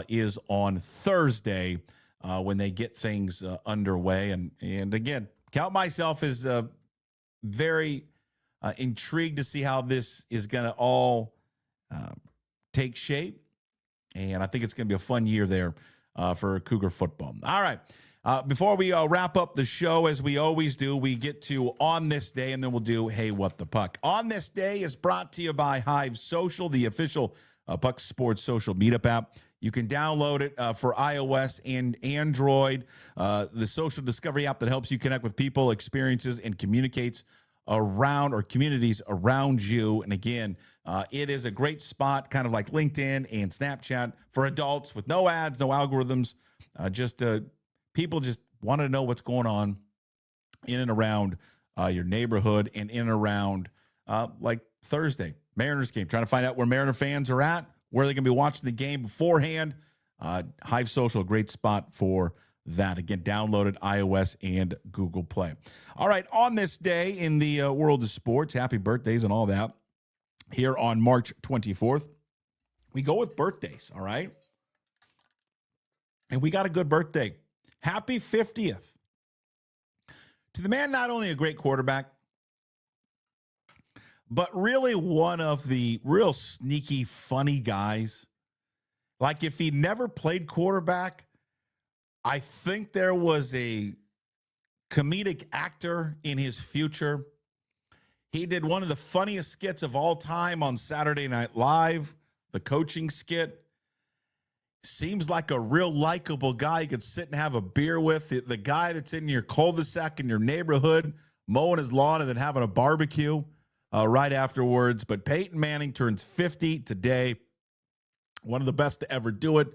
Speaker 3: is on Thursday when they get things underway. And again, count myself as very intrigued to see how this is going to all take shape. And I think it's going to be a fun year there for Cougar football. All right. Before we wrap up the show, as we always do, we get to On This Day, and then we'll do Hey, What the Puck. On This Day is brought to you by Hive Social, the official Puck Sports social meetup app. You can download it for iOS and Android, the social discovery app that helps you connect with people, experiences, and communicates around or communities around you. And again, it is a great spot, kind of like LinkedIn and Snapchat for adults with no ads, no algorithms, people just want to know what's going on in and around your neighborhood and in and around like Thursday, Mariners game, trying to find out where Mariner fans are at, where they're going to be watching the game beforehand. Hive Social, a great spot for that. Again, download it, iOS and Google Play. All right, on this day in the world of sports, happy birthdays and all that, here on March 24th, we go with birthdays, all right? And we got a good birthday. Happy 50th to the man, not only a great quarterback, but really one of the real sneaky, funny guys. Like, if he never played quarterback, I think there was a comedic actor in his future. He did one of the funniest skits of all time on Saturday Night Live, the coaching skit. Seems like a real likable guy you could sit and have a beer with. The guy that's in your cul-de-sac in your neighborhood, mowing his lawn and then having a barbecue right afterwards. But Peyton Manning turns 50 today. One of the best to ever do it.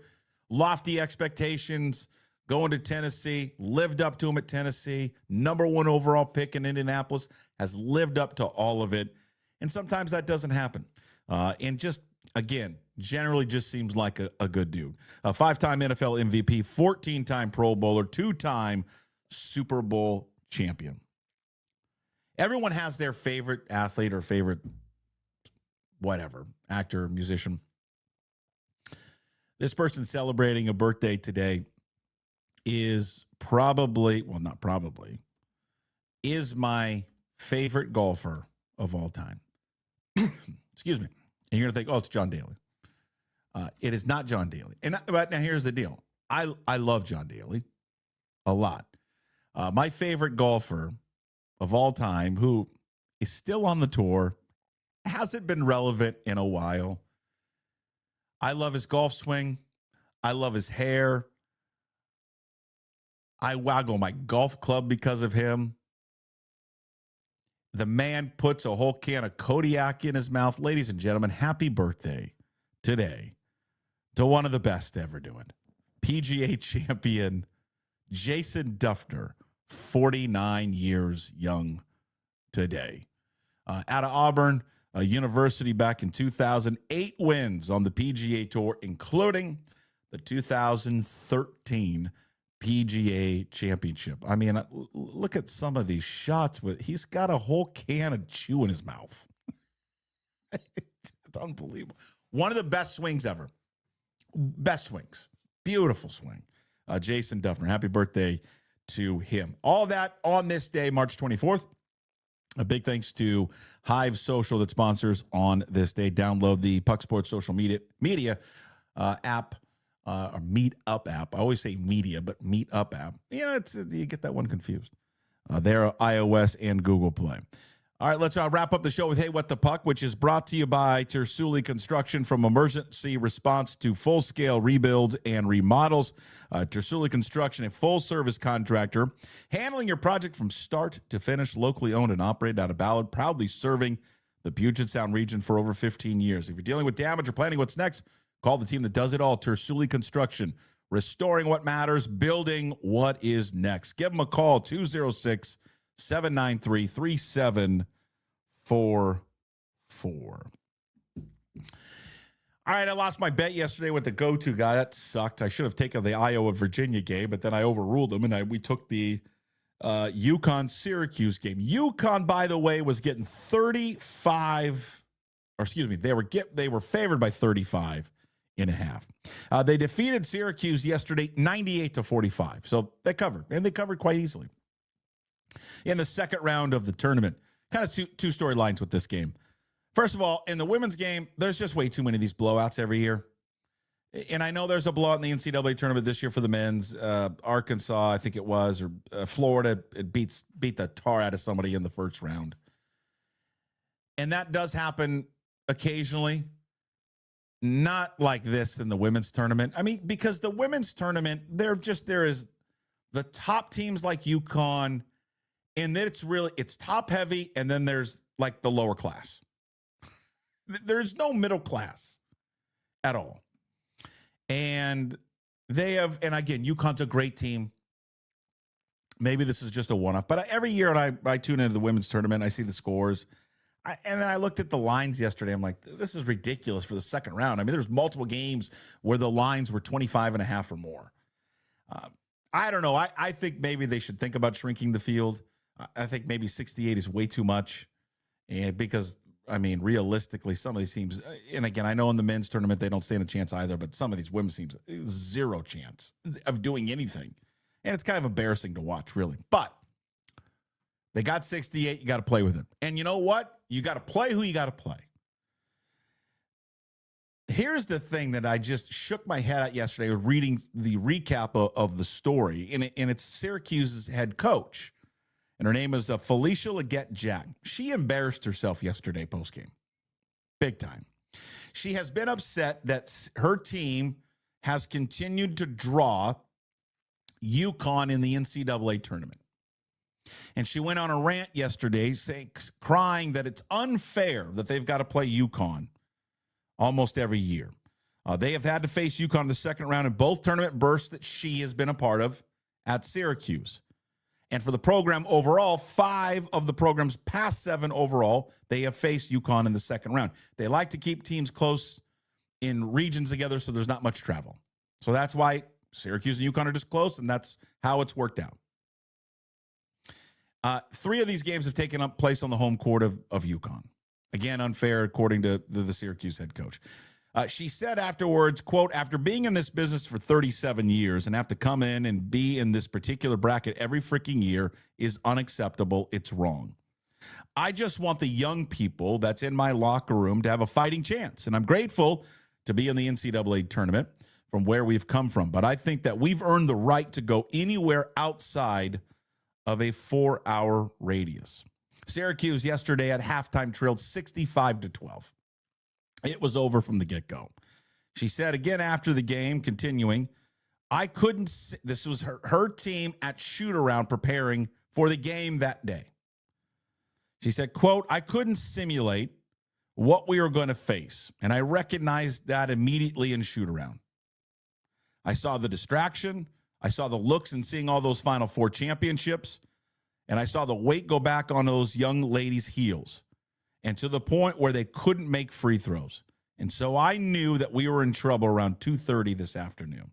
Speaker 3: Lofty expectations. Going to Tennessee. Lived up to him at Tennessee. #1 overall pick in Indianapolis. Has lived up to all of it. And sometimes that doesn't happen. And just, again, generally just seems like a good dude. A 5-time NFL MVP, 14-time Pro Bowler, 2-time Super Bowl champion. Everyone has their favorite athlete or favorite whatever, actor, musician. This person celebrating a birthday today is is my favorite golfer of all time. Excuse me. And you're going to think, oh, it's John Daly. It is not John Daly. But now here's the deal. I love John Daly a lot. My favorite golfer of all time, who is still on the tour, hasn't been relevant in a while. I love his golf swing. I love his hair. I waggle my golf club because of him. The man puts a whole can of Kodiak in his mouth. Ladies and gentlemen, happy birthday today to one of the best ever do it. PGA champion Jason Dufner, 49 years young today. Out of Auburn University back in 2008 wins on the PGA Tour, including the 2013 PGA Championship. I mean, look at some of these shots. He's got a whole can of chew in his mouth. It's unbelievable. One of the best swings ever. Best swings. Beautiful swing. Jason Dufner. Happy birthday to him. All that on this day, March 24th. A big thanks to Hive Social that sponsors on this day. Download the Puck Sports social media app, or Meetup app. I always say media, but Meetup app. You know, you get that one confused. They're iOS and Google Play. All right, let's wrap up the show with Hey, What the Puck, which is brought to you by Tersuli Construction. From emergency response to full-scale rebuilds and remodels. Tersuli Construction, a full-service contractor, handling your project from start to finish, locally owned and operated out of Ballard, proudly serving the Puget Sound region for over 15 years. If you're dealing with damage or planning what's next, call the team that does it all, Tersuli Construction. Restoring what matters, building what is next. Give them a call, 206-793-3744. All right, I lost my bet yesterday with the go-to guy. That sucked. I should have taken the Iowa-Virginia game, but then I overruled him, and we took the UConn-Syracuse game. UConn, by the way, was getting 35, or excuse me, they were favored by 35.5. They defeated Syracuse yesterday 98-45. So they covered, and they covered quite easily. In the second round of the tournament, kind of two storylines with this game. First of all, in the women's game, there's just way too many of these blowouts every year. And I know there's a blowout in the NCAA tournament this year for the men's. Arkansas, I think it was, or Florida, it beat the tar out of somebody in the first round. And that does happen occasionally. Not like this in the women's tournament. I mean, because the women's tournament, there is the top teams like UConn, and then it's top heavy, and then there's like the lower class. There's no middle class at all. And they have, and again, UConn's a great team. Maybe this is just a one-off, but every year when I tune into the women's tournament, I see the scores. And then I looked at the lines yesterday. I'm like, this is ridiculous for the second round. I mean, there's multiple games where the lines were 25.5 or more. I don't know. I think maybe they should think about shrinking the field. I think maybe 68 is way too much. And because, I mean, realistically, some of these teams, and again, I know in the men's tournament, they don't stand a chance either, but some of these women's teams, zero chance of doing anything. And it's kind of embarrassing to watch, really. But they got 68. You got to play with it. And you know what? You got to play who you got to play. Here's the thing that I just shook my head at yesterday reading the recap of the story, and it's Syracuse's head coach. And her name is Felicia Leggett-Jack. She embarrassed herself yesterday postgame. Big time. She has been upset that her team has continued to draw UConn in the NCAA tournament. And she went on a rant yesterday crying that it's unfair that they've got to play UConn almost every year. They have had to face UConn in the second round in both tournament bursts that she has been a part of at Syracuse. And for the program overall, 5 of the program's past 7 overall, they have faced UConn in the second round. They like to keep teams close in regions together so there's not much travel. So that's why Syracuse and UConn are just close, and that's how it's worked out. 3 of these games have taken up place on the home court of UConn. Again, unfair, according to the Syracuse head coach. She said afterwards, quote, after being in this business for 37 years and have to come in and be in this particular bracket every freaking year is unacceptable. It's wrong. I just want the young people that's in my locker room to have a fighting chance. And I'm grateful to be in the NCAA tournament from where we've come from. But I think that we've earned the right to go anywhere outside of a 4-hour radius. Syracuse yesterday at halftime trailed 65-12. It was over from the get-go. She said again after the game, continuing, I couldn't, this was her team at shoot-around preparing for the game that day. She said, quote, I couldn't simulate what we were going to face, and I recognized that immediately in shoot-around. I saw the distraction. I saw the looks and seeing all those Final Four championships, and I saw the weight go back on those young ladies' heels, and to the point where they couldn't make free throws. And so I knew that we were in trouble around 2:30 this afternoon.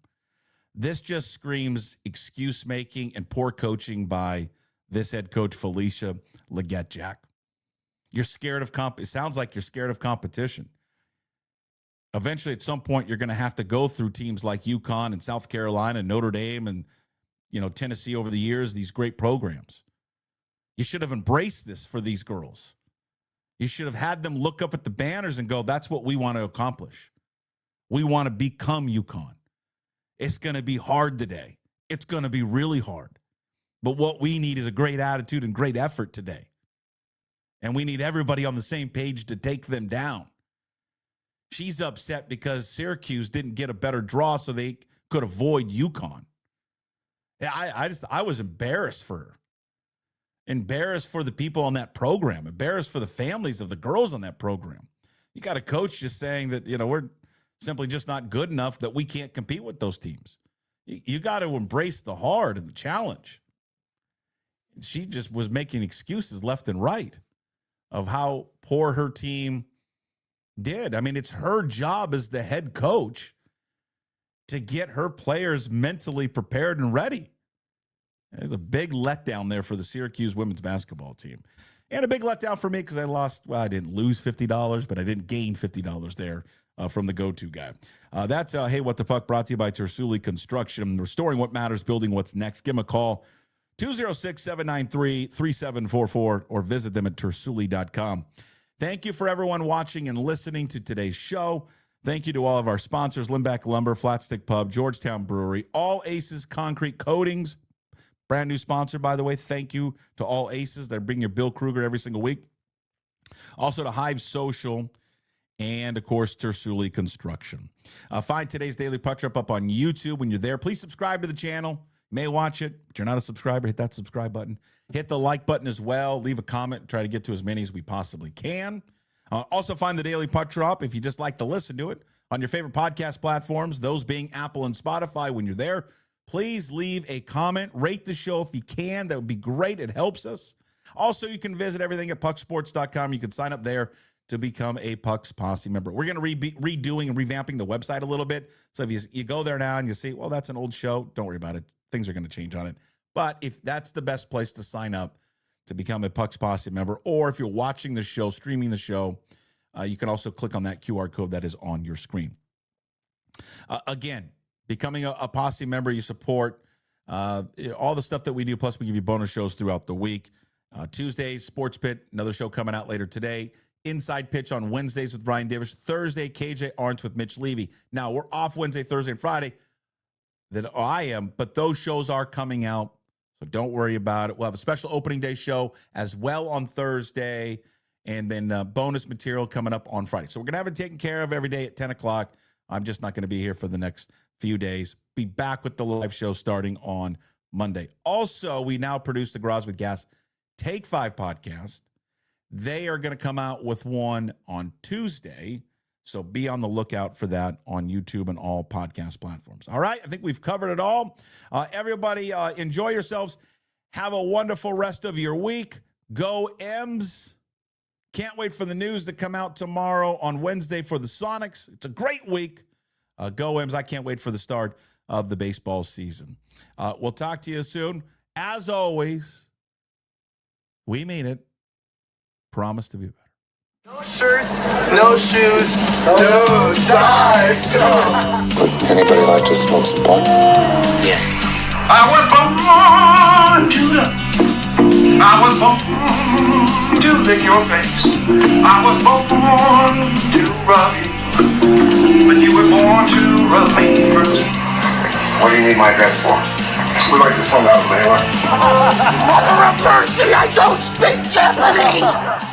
Speaker 3: This just screams excuse-making and poor coaching by this head coach, Felicia Leggett-Jack. You're scared of it sounds like you're scared of competition. Eventually, at some point, you're going to have to go through teams like UConn and South Carolina and Notre Dame and, Tennessee over the years, these great programs. You should have embraced this for these girls. You should have had them look up at the banners and go, that's what we want to accomplish. We want to become UConn. It's going to be hard today. It's going to be really hard. But what we need is a great attitude and great effort today. And we need everybody on the same page to take them down. She's upset because Syracuse didn't get a better draw so they could avoid UConn. I was embarrassed for her. Embarrassed for the people on that program. Embarrassed for the families of the girls on that program. You got a coach just saying that, we're simply just not good enough that we can't compete with those teams. You got to embrace the hard and the challenge. She just was making excuses left and right of how poor her team did. I mean, it's her job as the head coach to get her players mentally prepared and ready. There's a big letdown there for the Syracuse women's basketball team. And a big letdown for me because I lost, I didn't lose $50, but I didn't gain $50 there from the go-to guy. That's Hey, What the Puck, brought to you by Tersuli Construction. Restoring what matters, building what's next. Give them a call, 206-793-3744, or visit them at tersuli.com. Thank you for everyone watching and listening to today's show. Thank you to all of our sponsors, Limback Lumber, Flat Stick Pub, Georgetown Brewery, All Aces Concrete Coatings, brand new sponsor, by the way. Thank you to All Aces. They bring you Bill Kruger every single week. Also to Hive Social and, of course, Tersuli Construction. Find today's Daily Puck Drop up on YouTube. When you're there, please subscribe to the channel. You may watch it, but you're not a subscriber, hit that subscribe button. Hit the like button as well. Leave a comment. Try to get to as many as we possibly can. Also find the Daily Puck Drop, if you just like to listen to it, on your favorite podcast platforms, those being Apple and Spotify. When you're there, please leave a comment. Rate the show if you can. That would be great. It helps us. Also, you can visit everything at pucksports.com. You can sign up there to become a Pucks Posse member. We're going to be redoing and revamping the website a little bit. So if you go there now and you see, well, that's an old show, don't worry about it. Things are going to change on it. But if that's the best place to sign up to become a Pucks Posse member, or if you're watching the show, streaming the show, you can also click on that QR code that is on your screen. Again, becoming a Posse member, you support all the stuff that we do, plus we give you bonus shows throughout the week. Tuesdays, Sports Pit, another show coming out later today. Inside Pitch on Wednesdays with Brian Davis. Thursday, KJ Arntz with Mitch Levy. Now, we're off Wednesday, Thursday, and Friday. I am, but those shows are coming out, so don't worry about it. We'll have a special opening day show as well on Thursday, and then bonus material coming up on Friday. So we're going to have it taken care of every day at 10 o'clock. I'm just not going to be here for the next few days. Be back with the live show starting on Monday. Also, we now produce the Garage with Gas Take 5 podcast. They are going to come out with one on Tuesday, so be on the lookout for that on YouTube and all podcast platforms. All right, I think we've covered it all. Everybody, enjoy yourselves. Have a wonderful rest of your week. Go M's. Can't wait for the news to come out tomorrow on Wednesday for the Sonics. It's a great week. Go M's. I can't wait for the start of the baseball season. We'll talk to you soon. As always, we mean it. Promise to be better.
Speaker 8: No shirt, no shoes, no ties.
Speaker 9: Would anybody like to smoke some pot?
Speaker 8: Yeah. I was born to love. I was born to lick your face. I was born to rub you, but you were born to rub me first.
Speaker 9: What do you need my address for? We'd like to send out a mailer.
Speaker 10: Mother of mercy, I don't speak Japanese!